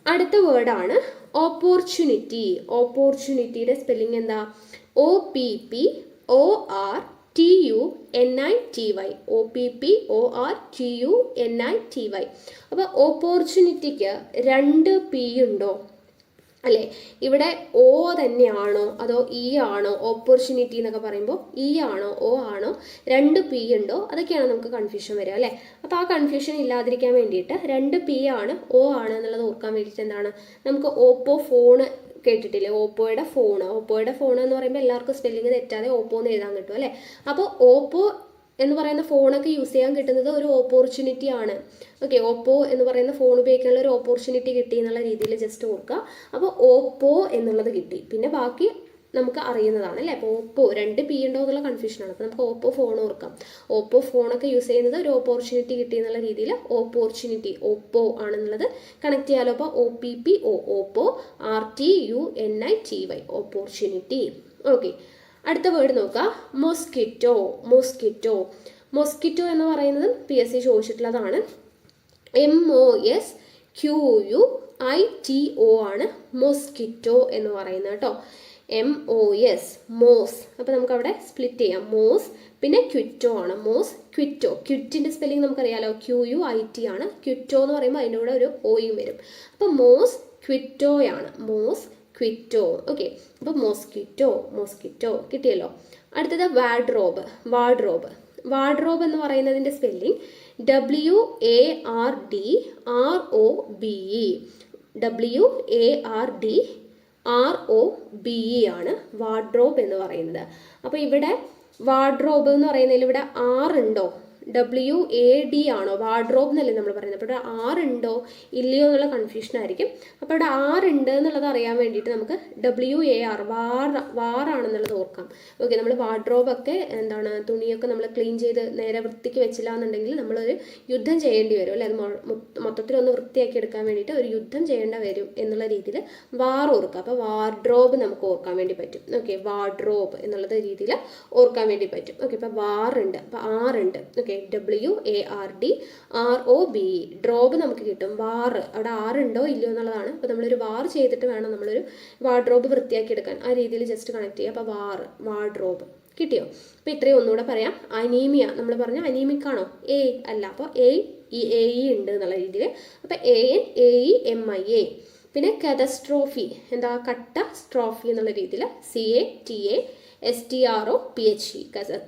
Speaker 1: അടുത്ത വേർഡാണ് ഓപ്പർച്യൂണിറ്റി. ഓപ്പർച്യൂണിറ്റിയുടെ സ്പെല്ലിംഗ് എന്താ? OPPORTUNITY. OPPORTUNITY. അപ്പോൾ ഓപ്പർച്യൂണിറ്റിക്ക് 2 P ഉണ്ടോ അല്ലേ? ഇവിടെ O തന്നെയാണോ അതോ ആണോ? ഓപ്പർച്യൂണിറ്റി എന്നൊക്കെ പറയുമ്പോൾ ആണോ ആണോ 2 P ഉണ്ടോ? അതൊക്കെയാണ് നമുക്ക് കൺഫ്യൂഷൻ വരിക അല്ലേ. അപ്പോൾ ആ കൺഫ്യൂഷൻ ഇല്ലാതിരിക്കാൻ വേണ്ടിയിട്ട് 2 P ആണ് ആണ് എന്നുള്ളത് ഓർക്കാൻ വേണ്ടിയിട്ട് എന്താണ്, നമുക്ക് ഓപ്പോ ഫോൺ കേട്ടിട്ടില്ലേ? ഓപ്പോയുടെ ഫോൺ എന്ന് പറയുമ്പോൾ എല്ലാവർക്കും സ്പെല്ലിങ് തെറ്റാതെ ഓപ്പോ എന്ന് എഴുതാൻ കിട്ടും അല്ലേ. അപ്പോൾ ഓപ്പോ എന്ന് പറയുന്ന ഫോണൊക്കെ യൂസ് ചെയ്യാൻ കിട്ടുന്നത് ഒരു ഓപ്പർച്യൂണിറ്റി ആണ്. ഓക്കെ, ഓപ്പോ എന്ന് പറയുന്ന ഫോൺ ഉപയോഗിക്കാനുള്ള ഒരു ഓപ്പർച്യൂണിറ്റി കിട്ടി എന്നുള്ള രീതിയിൽ ജസ്റ്റ് ഓർക്കുക. അപ്പോൾ ഓപ്പോ എന്നുള്ളത് കിട്ടി, പിന്നെ ബാക്കി നമുക്ക് അറിയുന്നതാണ് അല്ലേ. അപ്പോൾ ഓപ്പോ 2 P ഉണ്ടോ എന്നുള്ള കൺഫ്യൂഷനാണ്. അപ്പോൾ നമുക്ക് ഓപ്പോ ഫോൺ ഓർക്കാം. ഓപ്പോ ഫോണൊക്കെ യൂസ് ചെയ്യുന്നത് ഒരു ഓപ്പർച്യൂണിറ്റി കിട്ടി എന്നുള്ള രീതിയിൽ ഓപ്പർച്യൂണിറ്റി ഓപ്പോ ആണെന്നുള്ളത് കണക്ട് ചെയ്യാലോ. അപ്പോൾ OPPO, ഓപ്പോ, RTUNITY, ഓപ്പർച്യൂണിറ്റി. ഓക്കെ, അടുത്ത വേർഡ് നോക്കുക, മോസ്കിറ്റോ. മോസ്കിറ്റോ. മോസ്കിറ്റോ എന്ന് പറയുന്നത് PSC ചോദിച്ചിട്ടുള്ളതാണ്. MOSQUITO ആണ് മോസ്കിറ്റോ എന്ന് പറയുന്നത് കേട്ടോ. MOS, മോസ്. അപ്പോൾ നമുക്കവിടെ സ്പ്ലിറ്റ് ചെയ്യാം, മോസ് പിന്നെ ക്വിറ്റോ ആണ്. Mosquito. ക്വിറ്റിൻ്റെ സ്പെല്ലിംഗ് നമുക്കറിയാലോ, QUIT ആണ്. ക്വിറ്റോ എന്ന് പറയുമ്പോൾ അതിൻ്റെ കൂടെ ഒരു ഓയും വരും. അപ്പോൾ മോസ് ക്വിറ്റോയാണ്, മോസ് ക്വിറ്റോ. ഓക്കെ, അപ്പോൾ മോസ്കിറ്റോ, മോസ്കിറ്റോ കിട്ടിയല്ലോ. അടുത്തത് വാർഡ്രോബ്. വാർഡ്രോബ്. വാർഡ്രോബ് എന്ന് പറയുന്നതിൻ്റെ സ്പെല്ലിംഗ് WARDROBE. WARDROBE ആണ് വാർഡ്രോബ് എന്ന് പറയുന്നത്. അപ്പോൾ ഇവിടെ വാർഡ്രോബ് എന്ന് പറയുന്നതിൽ ഇവിടെ R ഉണ്ടോ? WAD ആണോ? വാർഡ്രോബ് എന്നല്ലേ നമ്മൾ പറയുന്നത്. അപ്പോൾ ഇവിടെ R ഉണ്ടോ ഇല്ലയോ എന്നുള്ള കൺഫ്യൂഷൻ ആയിരിക്കും. അപ്പോൾ ഇവിടെ R ഉണ്ട് എന്നുള്ളത് അറിയാൻ വേണ്ടിയിട്ട് നമുക്ക് WAR, വാർ ആണെന്നുള്ളത് ഓർക്കാം. ഓക്കെ, നമ്മൾ വാർഡ്രോബൊക്കെ എന്താണ്, തുണിയൊക്കെ നമ്മൾ ക്ലീൻ ചെയ്ത് നേരെ വൃത്തിക്ക് വെച്ചില്ല എന്നുണ്ടെങ്കിൽ നമ്മളൊരു യുദ്ധം ചെയ്യേണ്ടി വരും അല്ലേ. അത് മൊത്തത്തിലൊന്ന് വൃത്തിയാക്കി എടുക്കാൻ വേണ്ടിയിട്ട് ഒരു യുദ്ധം ചെയ്യേണ്ട വരും എന്നുള്ള രീതിയിൽ വാർ ഓർക്കുക. അപ്പോൾ വാർഡ്രോബ് നമുക്ക് ഓർക്കാൻ വേണ്ടി പറ്റും. ഓക്കെ, വാർഡ്രോബ് എന്നുള്ളത് രീതിയിൽ ഓർക്കാൻ വേണ്ടി പറ്റും. ഓക്കെ, ഇപ്പോൾ വാർ ഉണ്ട്, അപ്പോൾ R ഉണ്ട്. Okay, WARDROBE. ഡ്രോബ് നമുക്ക് കിട്ടും. വാർ, അവിടെ R ഉണ്ടോ ഇല്ലയോ എന്നുള്ളതാണ്. അപ്പോൾ നമ്മളൊരു വാർ ചെയ്തിട്ട് വേണം നമ്മളൊരു വാർഡ്രോബ് വൃത്തിയാക്കി എടുക്കാൻ. ആ രീതിയിൽ ജസ്റ്റ് കണക്ട് ചെയ്യുക. അപ്പോൾ വാർ, വാർഡ്രോബ് കിട്ടിയോ. അപ്പോൾ ഇത്രയും ഒന്നുകൂടെ പറയാം. അനീമിയ നമ്മൾ പറഞ്ഞ അനീമിക് ആണോ? അല്ല. അപ്പോൾ AE ഉണ്ട് എന്നുള്ള രീതിയിൽ. അപ്പോൾ ANAEMIA. പിന്നെ കതസ്ട്രോഫി, എന്താ കട്ടസ്ട്രോഫി എന്നുള്ള രീതിയിൽ CATASTROPHE,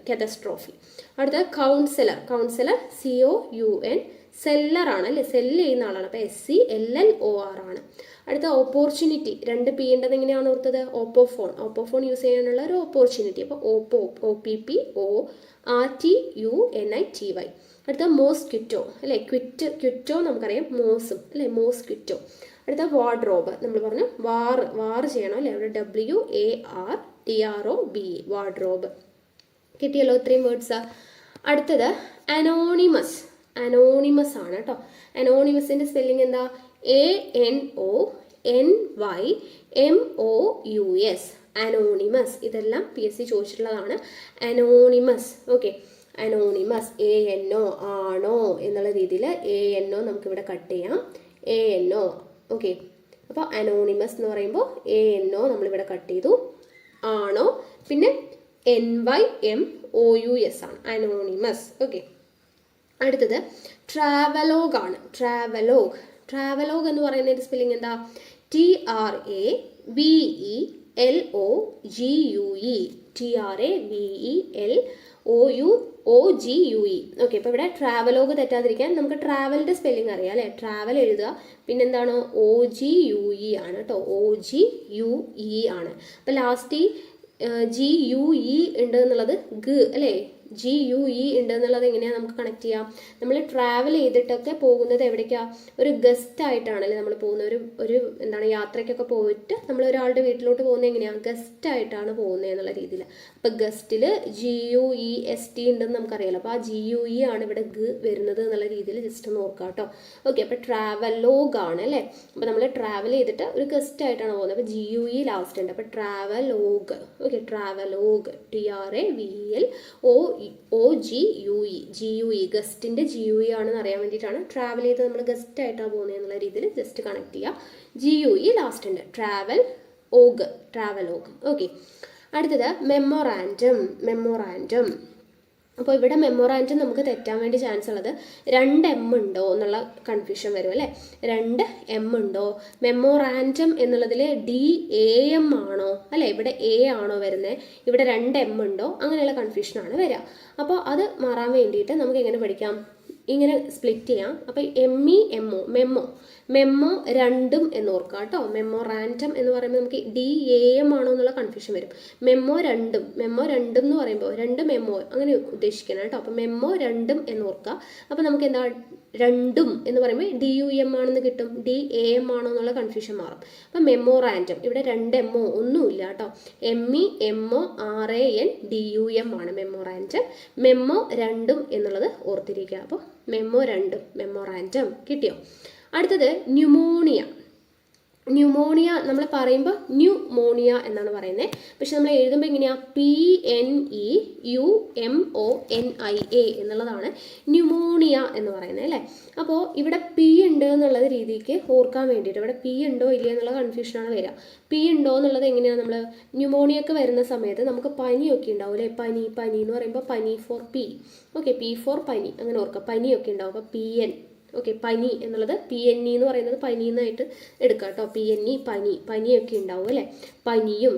Speaker 1: കതസ്ട്രോഫി. അടുത്ത കൗൺസിലർ, COUN, സെല്ലറാണ് അല്ലേ, സെല്ല് ചെയ്യുന്ന ആളാണ്, അപ്പോൾ SCLLOR ആണ്. അടുത്ത ഓപ്പർച്യൂണിറ്റി, 2 P ഉണ്ടെന്ന് എങ്ങനെയാണ് ഓർത്തത്? ഓപ്പോഫോൺ യൂസ് ചെയ്യാനുള്ള ഒരു ഓപ്പർച്യൂണിറ്റി, അപ്പോൾ OPPORTUNITY. അടുത്ത മോസ്ക്വിറ്റോ അല്ലേ, ക്വിറ്റോ നമുക്കറിയാം, മോസും അല്ലേ, മോസ്ക്വിറ്റോ. അടുത്ത വാർഡ്രോബ്, നമ്മൾ പറഞ്ഞു വാർ ചെയ്യണം അല്ലേ, അവിടെ WARDROBE, വാർഡ്രോബ്. കിട്ടിയല്ലോ ഇത്രയും വേർഡ്സ്. അടുത്തത് അനോണിമസ് ആണ് കേട്ടോ. അനോണിമസിൻ്റെ സ്പെല്ലിംഗ് എന്താ? ANONYMOUS, anonymous. ഇതെല്ലാം PSC ചോദിച്ചിട്ടുള്ളതാണ്. Anonymous, okay. അനോണിമസ്, ANO ആണോ എന്നുള്ള രീതിയിൽ ANO നമുക്കിവിടെ കട്ട് ചെയ്യാം, ANO, ഓക്കെ. അപ്പോൾ അനോണിമസ് എന്ന് പറയുമ്പോൾ ANO നമ്മളിവിടെ കട്ട് ചെയ്തു, ആണോ. പിന്നെ NYMOUS ആണ് അനോണിമസ്, ഓക്കെ. അടുത്തത് ട്രാവലോഗ് ആണ്. ട്രാവലോഗ് എന്ന് പറയുന്നതിൻ്റെ സ്പെല്ലിംഗ് എന്താ? TRAVELOGUE, TRAVELOGUE, okay. അപ്പോൾ ഇവിടെ ട്രാവലോഗ് തെറ്റാതിരിക്കാൻ നമുക്ക് ട്രാവലിൻ്റെ സ്പെല്ലിംഗ് അറിയാം അല്ലേ, ട്രാവൽ എഴുതുക. പിന്നെന്താണ്? OGUE ആണ് കേട്ടോ, OGUE ആണ്. അപ്പോൾ ലാസ്റ്റ് GUE ഉണ്ട് എന്നുള്ളത് അല്ലേ, GUE ഉണ്ട് എന്നുള്ളത് എങ്ങനെയാണ് നമുക്ക് കണക്ട് ചെയ്യാം? നമ്മൾ ട്രാവൽ ചെയ്തിട്ടൊക്കെ പോകുന്നത് എവിടേക്കാണ്? ഒരു ഗസ്റ്റ് ആയിട്ടാണല്ലേ നമ്മൾ പോകുന്നത്. ഒരു എന്താണ് യാത്രയ്ക്കൊക്കെ പോയിട്ട് നമ്മൾ ഒരാളുടെ വീട്ടിലോട്ട് പോകുന്നത് എങ്ങനെയാണ്? ഗസ്റ്റ് ആയിട്ടാണ് പോകുന്നത് എന്നുള്ള രീതിയിൽ. അപ്പോൾ ഗസ്റ്റിൽ GUEST ഉണ്ടെന്ന് നമുക്കറിയാലോ, അപ്പോൾ ആ GUE ആണ് ഇവിടെ വരുന്നത് എന്നുള്ള രീതിയിൽ ജസ്റ്റ് ഒന്ന് നോക്കാം കേട്ടോ, ഓക്കെ. അപ്പോൾ ട്രാവലോഗ് ആണ് അല്ലേ. അപ്പോൾ നമ്മൾ ട്രാവൽ ചെയ്തിട്ട് ഒരു ഗസ്റ്റ് ആയിട്ടാണ് പോകുന്നത്, അപ്പോൾ GUE ലാസ്റ്റ് ഉണ്ട്. അപ്പോൾ travelogue, okay. Travelogue, TRAVELOGUE, ഗസ്റ്റിൻ്റെ GUE ആണെന്ന് അറിയാൻ വേണ്ടിയിട്ടാണ്. ട്രാവൽ ചെയ്ത് നമ്മൾ ഗസ്റ്റ് ആയിട്ടാണ് പോകുന്നത് എന്നുള്ള രീതിയിൽ ജസ്റ്റ് കണക്ട് ചെയ്യുക. GUE ലാസ്റ്റ് ഉണ്ട്. Travelogue, okay. അടുത്തത് മെമ്മോറാൻഡം. അപ്പോൾ ഇവിടെ മെമ്മോറാൻഡം നമുക്ക് തെറ്റാൻ വേണ്ടി ചാൻസ് ഉള്ളത് 2 M ഉണ്ടോ എന്നുള്ള കൺഫ്യൂഷൻ വരും അല്ലേ. 2 M ഉണ്ടോ? മെമ്മോറാൻഡം എന്നുള്ളതിൽ DAM ആണോ അല്ലേ, ഇവിടെ A ആണോ വരുന്നത്? ഇവിടെ 2 M ഉണ്ടോ? അങ്ങനെയുള്ള കൺഫ്യൂഷനാണ് വരിക. അപ്പോൾ അത് മാറാൻ വേണ്ടിയിട്ട് നമുക്ക് എങ്ങനെ പഠിക്കാം? ഇങ്ങനെ സ്പ്ലിറ്റ് ചെയ്യാം. അപ്പോൾ മെമ്മോ 2 എന്ന് ഓർക്കുക കേട്ടോ. മെമ്മോറാൻഡം എന്ന് പറയുമ്പോൾ നമുക്ക് DAM ആണോ എന്നുള്ള കൺഫ്യൂഷൻ വരും. മെമ്മോ 2 എന്ന് പറയുമ്പോൾ 2 മെമ്മോ അങ്ങനെ ഉദ്ദേശിക്കണം കേട്ടോ. അപ്പോൾ മെമ്മോ 2 എന്ന് ഓർക്കുക. അപ്പോൾ നമുക്ക് എന്താ 2 എന്ന് പറയുമ്പോൾ DUM ആണെന്ന് കിട്ടും. DAM ആണോ എന്നുള്ള കൺഫ്യൂഷൻ മാറും. അപ്പോൾ മെമ്മോറാൻഡം ഇവിടെ 2 MO ഒന്നുമില്ല കേട്ടോ. MEMORANDUM ആണ് മെമ്മോറാൻഡം. മെമ്മോ 2 എന്നുള്ളത് ഓർത്തിരിക്കുക. അപ്പോൾ മെമ്മോ 2 മെമ്മോറാൻഡം കിട്ടിയോ? അടുത്തത് ന്യൂമോണിയ നമ്മൾ പറയുമ്പോൾ ന്യൂമോണിയ എന്നാണ് പറയുന്നത്. പക്ഷെ നമ്മൾ എഴുതുമ്പോൾ എങ്ങനെയാണ്? PNEUMONIA എന്നുള്ളതാണ് ന്യൂമോണിയ എന്ന് പറയുന്നത് അല്ലേ. അപ്പോൾ ഇവിടെ P ഉണ്ട് എന്നുള്ളത് രീതിക്ക് ഓർക്കാൻ വേണ്ടിയിട്ട് ഇവിടെ P ഉണ്ടോ ഇല്ലയോ എന്നുള്ള കൺഫ്യൂഷനാണ് വരിക. P ഉണ്ടോ എന്നുള്ളത് എങ്ങനെയാണ്? നമ്മൾ ന്യൂമോണിയൊക്കെ വരുന്ന സമയത്ത് നമുക്ക് പനിയൊക്കെ ഉണ്ടാവും അല്ലേ. പനി എന്ന് പറയുമ്പോൾ പനി for P, okay. P for പനി, അങ്ങനെ ഓർക്കുക. പനിയൊക്കെ ഉണ്ടാവും. അപ്പോൾ PN, ഓക്കെ. പനി എന്നുള്ളത് PNE എന്ന് പറയുന്നത് പനി എന്നായിട്ട് എടുക്കുക കേട്ടോ. PNE പനിയൊക്കെ ഉണ്ടാവും അല്ലേ. പനിയും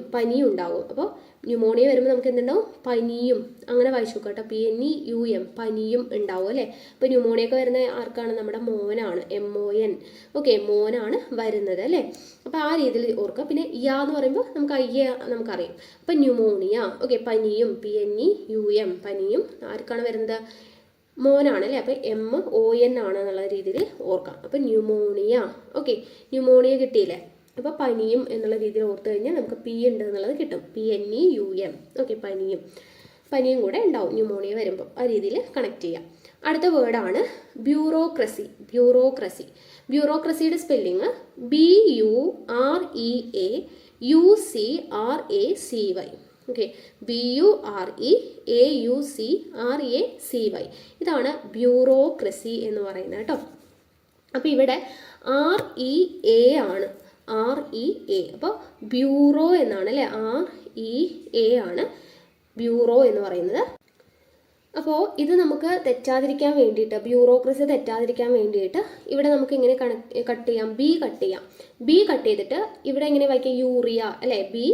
Speaker 1: ഉണ്ടാവും. അപ്പോൾ ന്യൂമോണിയ വരുമ്പോൾ നമുക്ക് എന്തുണ്ടാവും? പനിയും, അങ്ങനെ വായിച്ചു നോക്കുക കേട്ടോ. PNEUM പനിയും ഉണ്ടാവും അല്ലേ. അപ്പോൾ ന്യൂമോണിയൊക്കെ വരുന്ന ആർക്കാണ്? നമ്മുടെ മോനാണ്, MON, ഓക്കെ. മോനാണ് വരുന്നത് അല്ലേ. അപ്പോൾ ആ രീതിയിൽ ഓർക്കുക. പിന്നെ എന്ന് പറയുമ്പോൾ നമുക്ക് നമുക്കറിയാം. അപ്പോൾ ന്യൂമോണിയ, ഓക്കെ. പനിയും PNEUM പനിയും ആർക്കാണ് വരുന്നത്? മോനാണ് അല്ലേ. അപ്പോൾ MON ആണ് എന്നുള്ള രീതിയിൽ ഓർക്കാം. അപ്പോൾ ന്യൂമോണിയ, ഓക്കെ. ന്യൂമോണിയ കിട്ടിയില്ലേ. അപ്പോൾ പനിയും എന്നുള്ള രീതിയിൽ ഓർത്ത് കഴിഞ്ഞാൽ നമുക്ക് P ഉണ്ട് എന്നുള്ളത് കിട്ടും. PNEUM, okay. പനിയും കൂടെ ഉണ്ടാവും ന്യൂമോണിയ വരുമ്പോൾ. ആ രീതിയിൽ കണക്ട് ചെയ്യാം. അടുത്ത വേർഡാണ് ബ്യൂറോക്രസിയുടെ സ്പെല്ലിങ് BUREAUCRACY, ഓക്കെ. BUREAUCRACY, ഇതാണ് ബ്യൂറോക്രസി എന്ന് പറയുന്നത് കേട്ടോ. അപ്പോൾ ഇവിടെ REA ആണ്, REA. അപ്പോൾ ബ്യൂറോ എന്നാണ് അല്ലേ. REA ആണ് ബ്യൂറോ എന്ന് പറയുന്നത്. അപ്പോൾ ഇത് നമുക്ക് തെറ്റാതിരിക്കാൻ വേണ്ടിയിട്ട്, ബ്യൂറോക്രസി തെറ്റാതിരിക്കാൻ വേണ്ടിയിട്ട് ഇവിടെ നമുക്ക് ഇങ്ങനെ കട്ട് ചെയ്യാം, ബി കട്ട് ചെയ്യാം. ബി കട്ട് ചെയ്തിട്ട് ഇവിടെ ഇങ്ങനെ വായിക്കാം യൂറിയ അല്ലേ, ബി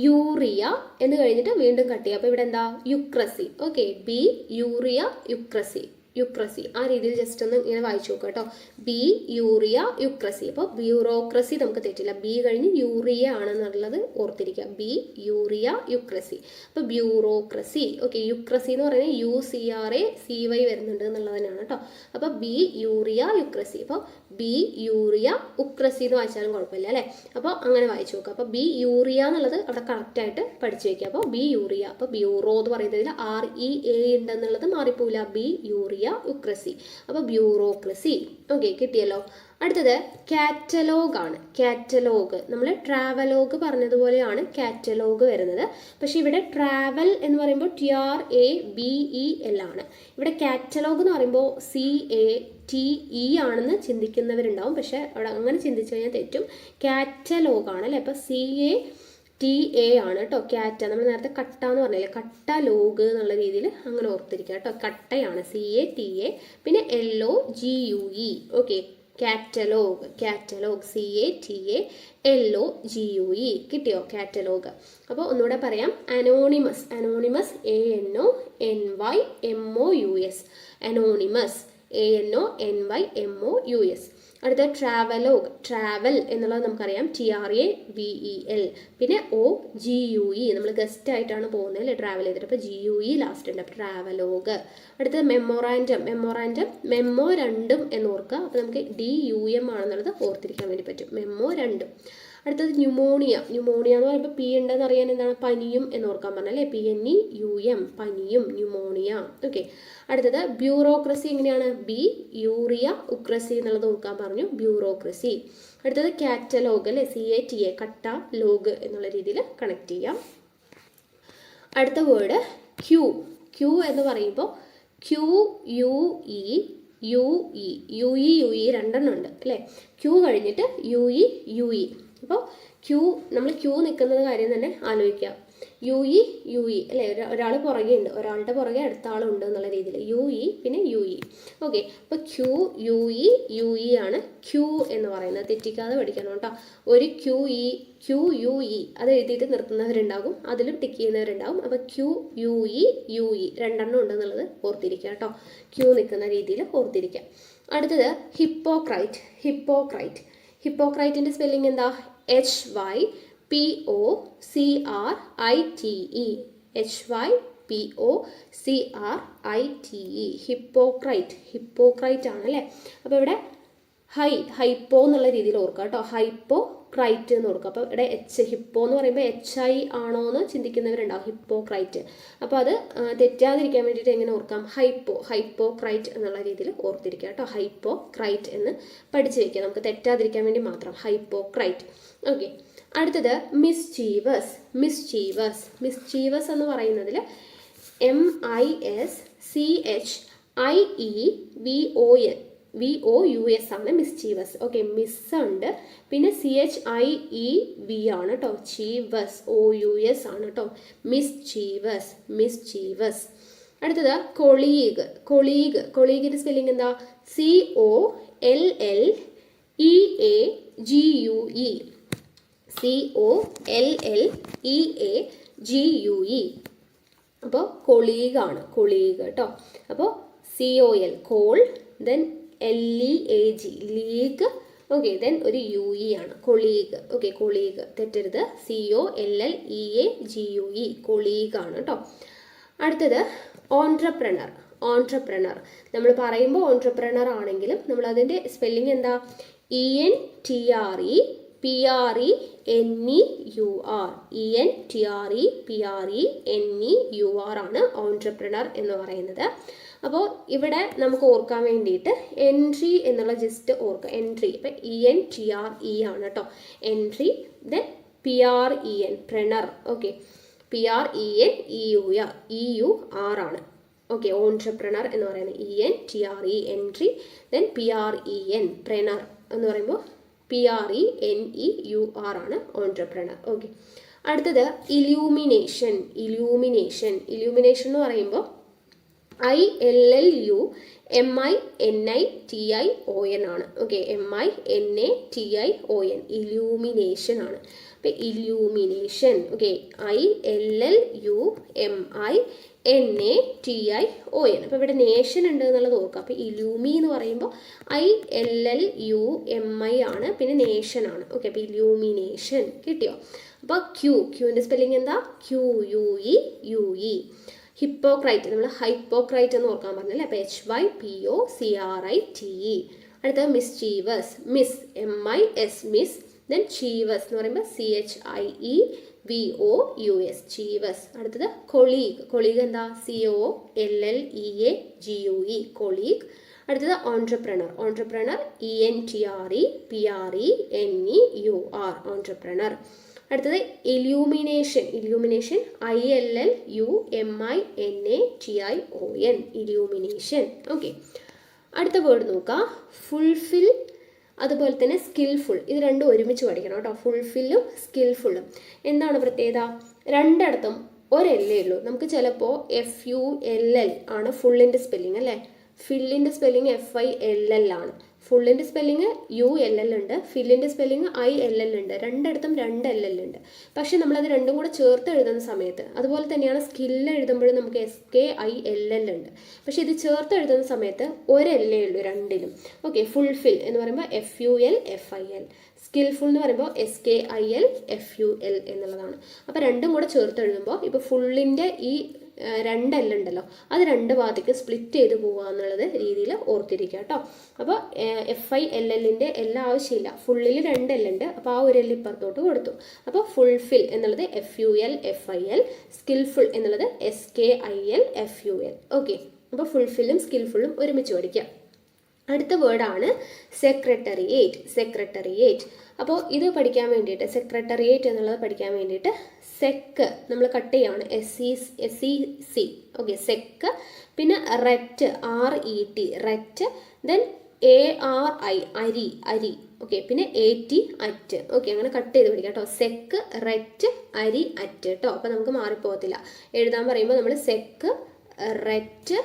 Speaker 1: യൂറിയ എന്ന് കഴിഞ്ഞിട്ട് വീണ്ടും കട്ട് ചെയ്യാം. അപ്പോൾ ഇവിടെ എന്താ, യുക്രസി. ഓക്കെ, ബി യൂറിയ യുക്രസി, യുക്രസി ആ രീതിയിൽ ജസ്റ്റ് ഒന്ന് ഇങ്ങനെ വായിച്ചു നോക്കുക കേട്ടോ. ബി യൂറിയ യുക്രസി. അപ്പോൾ ബ്യൂറോക്രസി നമുക്ക് തെറ്റില്ല, ബി കഴിഞ്ഞ് യൂറിയ ആണെന്നുള്ളത് ഓർത്തിരിക്കുക. ബി യൂറിയ യുക്രസി. അപ്പോൾ ബ്യൂറോക്രസി. ഓക്കെ, യുക്രസി എന്ന് പറയുന്നത് UCRACY വരുന്നുണ്ട് എന്നുള്ളത് തന്നെയാണ് കേട്ടോ. അപ്പോൾ ബി യൂറിയ യുക്രസി. അപ്പോൾ ബി യൂറിയ ഉക്രസി എന്ന് വായിച്ചാലും കുഴപ്പമില്ല അല്ലേ. അപ്പോൾ അങ്ങനെ വായിച്ചു നോക്കുക. അപ്പോൾ ബി യൂറിയ എന്നുള്ളത് അവിടെ കറക്റ്റായിട്ട് പഠിച്ചു വയ്ക്കുക. അപ്പോൾ ബി യൂറിയ. അപ്പോൾ ബ്യൂറോ എന്ന് പറയുന്നതിൽ REA ഉണ്ടെന്നുള്ളത് മാറിപ്പോവില്ല, ബി യൂറിയ യുക്രസി. അപ്പോൾ ബ്യൂറോക്രസി. ഓക്കെ, കിട്ടിയല്ലോ. അടുത്തത് കാറ്റലോഗ് ആണ്. കാറ്റലോഗ് നമ്മൾ ട്രാവലോഗ് പറഞ്ഞതുപോലെയാണ് കാറ്റലോഗ് വരുന്നത്. പക്ഷെ ഇവിടെ ട്രാവൽ എന്ന് പറയുമ്പോൾ TRAVEL ആണ്. ഇവിടെ കാറ്റലോഗ് എന്ന് പറയുമ്പോൾ CATE ആണെന്ന് ചിന്തിക്കുന്നവരുണ്ടാവും. പക്ഷെ അവിടെ അങ്ങനെ ചിന്തിച്ചു കഴിഞ്ഞാൽ തെറ്റും. കാറ്റലോഗ് ആണ് അല്ലേ. അപ്പോൾ CATA ആണ് കേട്ടോ. കാറ്റ നമ്മൾ നേരത്തെ കട്ട എന്ന് പറഞ്ഞില്ലേ, കട്ടലോഗ് എന്നുള്ള രീതിയിൽ അങ്ങനെ ഓർത്തിരിക്കുക കേട്ടോ. കട്ടയാണ് CATA. പിന്നെ LOGUE. Okay, catalogue. Catalogue CATALOGUE. കിട്ടിയോ കാറ്റലോഗ്. അപ്പോൾ ഒന്നുകൂടെ പറയാം, anonymous. Anonymous ANONYMOUS. Anonymous ANONYMOUS. അടുത്ത ട്രാവലോഗ്. ട്രാവൽ എന്നുള്ളത് നമുക്കറിയാം, TRAVEL. പിന്നെ OGUE. നമ്മൾ ഗസ്റ്റ് ആയിട്ടാണ് പോകുന്നത് അല്ലേ ട്രാവൽ ചെയ്തിട്ട്. അപ്പോൾ GUE ലാസ്റ്റ് ഉണ്ട്. അപ്പോൾ ട്രാവലോഗ്. അടുത്തത് മെമ്മോറാൻഡം. മെമ്മോറാൻഡം മെമ്മോ രണ്ടും എന്ന് ഓർക്കുക. അപ്പോൾ നമുക്ക് DUM ആണെന്നുള്ളത് ഓർത്തിരിക്കാൻ വേണ്ടി പറ്റും. മെമ്മോ രണ്ടും. അടുത്തത് ന്യൂമോണിയ. ന്യൂമോണിയ എന്ന് പറയുമ്പോൾ P ഉണ്ടെന്ന് അറിയാൻ എന്താണ്, പനിയും എന്ന് ഓർക്കാൻ പറഞ്ഞല്ലേ, PNEUM, പനിയും, ന്യൂമോണിയ. ഓക്കെ, അടുത്തത് ബ്യൂറോക്രസി. എങ്ങനെയാണ്, ബി യൂറിയ ഉക്രസി എന്നുള്ളത് ഓർക്കാൻ പറഞ്ഞു, ബ്യൂറോക്രസി. അടുത്തത് കാറ്റലോഗ് അല്ലേ, CATA, കട്ട ലോഗ് എന്നുള്ള രീതിയിൽ കണക്ട് ചെയ്യാം. അടുത്ത വേർഡ് ക്യൂ. ക്യൂ എന്ന് പറയുമ്പോൾ QUE രണ്ടെണ്ണം ഉണ്ട് അല്ലേ. ക്യൂ കഴിഞ്ഞിട്ട് UE. അപ്പോൾ നമ്മൾ ക്യൂ നിൽക്കുന്നത് കാര്യം തന്നെ ആലോചിക്കുക. UE അല്ലേ, ഒരാൾ പുറകെ ഉണ്ട്, ഒരാളുടെ പുറകെ അടുത്ത ആളുണ്ട് എന്നുള്ള രീതിയിൽ UE പിന്നെ UE. ഓക്കെ, അപ്പോൾ QUE ആണ് ക്യൂ എന്ന് പറയുന്നത്. തെറ്റിക്കാതെ പഠിക്കണം കേട്ടോ. ഒരു QUE അത് എഴുതിയിട്ട് നിർത്തുന്നവരുണ്ടാകും, അതിലും ടിക്ക് ചെയ്യുന്നവരുണ്ടാകും. അപ്പോൾ QUE രണ്ടെണ്ണം ഉണ്ടെന്നുള്ളത് ഓർത്തിരിക്കുക കേട്ടോ. ക്യൂ നിൽക്കുന്ന രീതിയിൽ ഓർത്തിരിക്കുക. അടുത്തത് ഹിപ്പോക്രൈറ്റ്. ഹിപ്പോക്രൈറ്റ്. ഹിപ്പോക്രൈറ്റിൻ്റെ സ്പെല്ലിംഗ് എന്താ, HYPOCRITE. HYPOCRITE. ഹിപ്പോക്രൈറ്റ്. ഹിപ്പോക്രൈറ്റ് ആണ് അല്ലേ. അപ്പോൾ ഇവിടെ ഹൈപ്പോ എന്നുള്ള രീതിയിൽ ഓർക്കുക കേട്ടോ. ഹൈപ്പോക്രൈറ്റ് എന്ന് ഓർക്കുക. അപ്പോൾ ഇവിടെ ഹിപ്പോ എന്ന് പറയുമ്പോൾ HI ആണോ എന്ന് ചിന്തിക്കുന്നവരുണ്ടാവും, ഹിപ്പോക്രൈറ്റ്. അപ്പോൾ അത് തെറ്റാതിരിക്കാൻ വേണ്ടിയിട്ട് എങ്ങനെ ഓർക്കാം, ഹൈപ്പോക്രൈറ്റ് എന്നുള്ള രീതിയിൽ ഓർത്തിരിക്കുക കേട്ടോ. ഹൈപ്പോക്രൈറ്റ് എന്ന് പഠിച്ചു വയ്ക്കുക, നമുക്ക് തെറ്റാതിരിക്കാൻ വേണ്ടി മാത്രം, ഹൈപ്പോക്രൈറ്റ്. ഓക്കെ, അടുത്തത് മിസ്ചീവസ്. മിസ്ചീവസ് എന്ന് പറയുന്നതിൽ MISCHIEVOUS ആണ് മിസ്ചീവസ്. ഓക്കെ, മിസ് ഉണ്ട്, പിന്നെ CHIEV ആണ് കേട്ടോ. ചീവസ് OUS ആണ് കേട്ടോ. മിസ്ചീവസ്. അടുത്തത് കൊളീഗ്. കൊളീഗിൻ്റെ സ്പെല്ലിംഗ് എന്താ, COLLEAGUE. COLLEAGUE. അപ്പോൾ കൊളീഗാണ്, കൊളീഗ് കേട്ടോ. അപ്പോൾ COL call, then LEAG league. Okay, then ഒരു UE ആണ്, കൊളീഗ്. ഓക്കെ, കൊളീഗ് തെറ്റരുത്, COLLEAGUE കൊളീഗാണ് കേട്ടോ. അടുത്തത് ഓൺട്രപ്രണർ. നമ്മൾ പറയുമ്പോൾ ഓൺട്രപ്രണർ ആണെങ്കിലും നമ്മൾ അതിൻ്റെ സ്പെല്ലിംഗ് എന്താ, ENTREPRENEUR ആണ് ഓൺട്രപ്രണർ എന്ന് പറയുന്നത്. അപ്പോൾ ഇവിടെ നമുക്ക് ഓർക്കാൻ വേണ്ടിയിട്ട് എൻട്രി എന്നുള്ള ജസ്റ്റ് ഓർക്കുക, എൻട്രി. ഇപ്പം ENTRE ആണ് കേട്ടോ എൻട്രി. ദെൻ PREN പ്രണർ. ഓക്കെ, PRENEUR ആണ്. ഓക്കെ, ഓൺട്രപ്രണർ എന്ന് പറയുന്നത് ENTRE എൻട്രി. ദെൻ PREN പ്രണർ എന്ന് പറയുമ്പോൾ PRENEUR ആണ് ഓൺട്രപ്രണർ. ഓക്കെ, അടുത്തത് ഇലൂമിനേഷൻ എന്ന് പറയുമ്പോൾ ILLUMINITION ആണ്. ഓക്കെ, MINATION ഇലൂമിനേഷൻ ആണ്. അപ്പം ഇലൂമിനേഷൻ. Okay, ILLUMINATION. അപ്പോൾ ഇവിടെ നേഷൻ ഉണ്ട് എന്നുള്ളത് ഓർക്കുക. അപ്പോൾ ഇലൂമി എന്ന് പറയുമ്പോൾ ILLUMI ആണ്, പിന്നെ നേഷൻ ആണ്. ഓക്കെ, അപ്പോൾ ഇലൂമിനേഷൻ കിട്ടിയോ? അപ്പോൾ ക്യൂവിൻ്റെ സ്പെല്ലിംഗ് എന്താ? QUE. ഹിപ്പോക്രൈറ്റ്, നമ്മൾ ഹൈപ്പോക്രൈറ്റ് എന്ന് ഓർക്കാൻ പറഞ്ഞല്ലേ. അപ്പോൾ HYPOCRITE. അടുത്തത് മിസ്ചീവസ്, മിസ് MIS മിസ്. ദെൻ ചീവസ് എന്ന് പറയുമ്പോൾ CHIEVOUS ചീവസ്. അടുത്തത് കൊളീഗ്, കൊളീഗ് എന്താ? COLLEAGUE colleague. അടുത്തത് ഓൺട്രപ്രണർ, ഓൺട്രപ്രണർ ENTREPRENEUR ഓൺട്രപ്രണർ. അടുത്തത് illumination, illumination ILLUMINATION illumination. Okay, അടുത്ത വേർഡ് നോക്കുക. ഫുൾഫിൽ, അതുപോലെ തന്നെ സ്കിൽഫുൾ. ഇത് രണ്ടും ഒരുമിച്ച് പഠിക്കണം കേട്ടോ. ഫുൾഫില്ലും സ്കിൽഫുള്ളും. എന്താണ് പ്രത്യേകത? രണ്ടിടത്തും ഒരല്ലേ ഉള്ളൂ. നമുക്ക് ചിലപ്പോൾ FULL ആണ് ഫുള്ളിൻ്റെ സ്പെല്ലിംഗ് അല്ലേ. ഫില്ലിൻ്റെ സ്പെല്ലിംഗ് FILL ആണ്. ഫുള്ളിൻ്റെ സ്പെല്ലിങ് ULL ഉണ്ട്, ഫില്ലിൻ്റെ സ്പെല്ലിങ് ILL ഉണ്ട്. രണ്ടിടത്തും 2 LL ഉണ്ട്. പക്ഷേ നമ്മളത് രണ്ടും കൂടെ ചേർത്ത് എഴുതുന്ന സമയത്ത്, അതുപോലെ തന്നെയാണ് സ്കില്ല് എഴുതുമ്പോഴും നമുക്ക് SKILL ഉണ്ട്. പക്ഷേ ഇത് ചേർത്ത് എഴുതുന്ന സമയത്ത് ഒരല്ലേ ഉള്ളൂ രണ്ടിലും. ഓക്കെ, ഫുൾഫിൽ എന്ന് പറയുമ്പോൾ FULFIL, സ്കിൽഫുൾ എന്ന് പറയുമ്പോൾ SKILFUL എന്നുള്ളതാണ്. അപ്പോൾ രണ്ടും കൂടെ ചേർത്ത് എഴുതുമ്പോൾ ഇപ്പോൾ ഫുള്ളിൻ്റെ ഈ 2 L ഉണ്ടല്ലോ, അത് 2 ഭാഗത്തേക്ക് സ്പ്ലിറ്റ് ചെയ്ത് പോവുക എന്നുള്ളത് രീതിയിൽ ഓർത്തിരിക്കുക കേട്ടോ. അപ്പോൾ FILLൻ്റെ എല്ലാ ആവശ്യമില്ല, ഫുള്ളിൽ 2 L ഉണ്ട്. അപ്പോൾ ആ ഒരു L ഇപ്പുറത്തോട്ട് കൊടുത്തു. അപ്പോൾ ഫുൾഫിൽ എന്നുള്ളത് FULFIL, സ്കിൽഫുൾ എന്നുള്ളത് SKILFUL. ഓക്കെ, അപ്പോൾ ഫുൾഫില്ലും സ്കിൽഫുള്ളും ഒരുമിച്ച് പഠിക്കുക. അടുത്ത വേർഡാണ് സെക്രട്ടറിയേറ്റ്, സെക്രട്ടറിയേറ്റ്. അപ്പോൾ ഇത് പഠിക്കാൻ വേണ്ടിയിട്ട്, സെക്രട്ടറിയേറ്റ് എന്നുള്ളത് പഠിക്കാൻ വേണ്ടിയിട്ട് സെക്ക് നമ്മൾ കട്ട് ചെയ്യാണ്, SEC. ഓക്കെ, സെക്ക്. പിന്നെ റെറ്റ്, RET റെറ്റ്. ദെൻ ARI അരി, അരി. ഓക്കെ, പിന്നെ AT അറ്റ്. ഓക്കെ, അങ്ങനെ കട്ട് ചെയ്ത് പഠിക്കാം കേട്ടോ. സെക്ക്, റെറ്റ്, അരി, അറ്റ് കേട്ടോ. അപ്പോൾ നമുക്ക് മാറിപ്പോകത്തില്ല. എഴുതാൻ പറയുമ്പോൾ നമ്മൾ സെക്ക്, റെറ്റ്,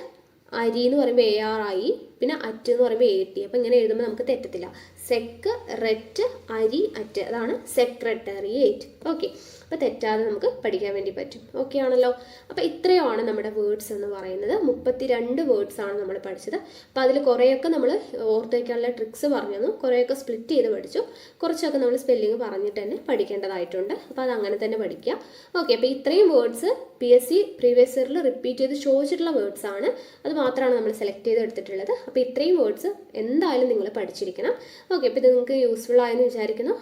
Speaker 1: അരി എന്ന് പറയുമ്പോൾ ARI, പിന്നെ അറ്റ് എന്ന് പറയുമ്പോൾ AT. അപ്പോൾ ഇങ്ങനെ എഴുതുമ്പോൾ നമുക്ക് തെറ്റത്തില്ല. സെക്ക്, റെറ്റ്, അരി, അറ്റ്, അതാണ് സെക്രട്ടറിയേറ്റ്. ഓക്കെ, അപ്പോൾ തെറ്റാതെ നമുക്ക് പഠിക്കാൻ വേണ്ടി പറ്റും. ഓക്കെ ആണല്ലോ. അപ്പോൾ ഇത്രയുമാണ് നമ്മുടെ വേർഡ്സ് എന്ന് പറയുന്നത്. 32 വേർഡ്സ് ആണ് നമ്മൾ പഠിച്ചത്. അപ്പോൾ അതിൽ കുറേയൊക്കെ നമ്മൾ ഓർത്ത് വയ്ക്കാനുള്ള ട്രിക്സ് പറഞ്ഞു തന്നു, കുറേയൊക്കെ സ്പ്ലിറ്റ് ചെയ്ത് പഠിച്ചു, കുറച്ചൊക്കെ നമ്മൾ സ്പെല്ലിങ് പറഞ്ഞിട്ട് തന്നെ പഠിക്കേണ്ടതായിട്ടുണ്ട്. അപ്പോൾ അത് അങ്ങനെ തന്നെ പഠിക്കുക. ഓക്കെ, അപ്പോൾ ഇത്രയും വേർഡ്സ് PSC പ്രീവിയസ് ഇയറിൽ റിപ്പീറ്റ് ചെയ്ത് ചോദിച്ചിട്ടുള്ള വേർഡ്സ് ആണ്. അത് മാത്രമാണ് നമ്മൾ സെലക്ട് ചെയ്ത് എടുത്തിട്ടുള്ളത്. അപ്പോൾ ഇത്രയും വേർഡ്സ് എന്തായാലും നിങ്ങൾ പഠിച്ചിരിക്കണം. ഓക്കെ, അപ്പോൾ ഇത് നിങ്ങൾക്ക് യൂസ്ഫുൾ ആയെന്ന് വിചാരിക്കുന്നു.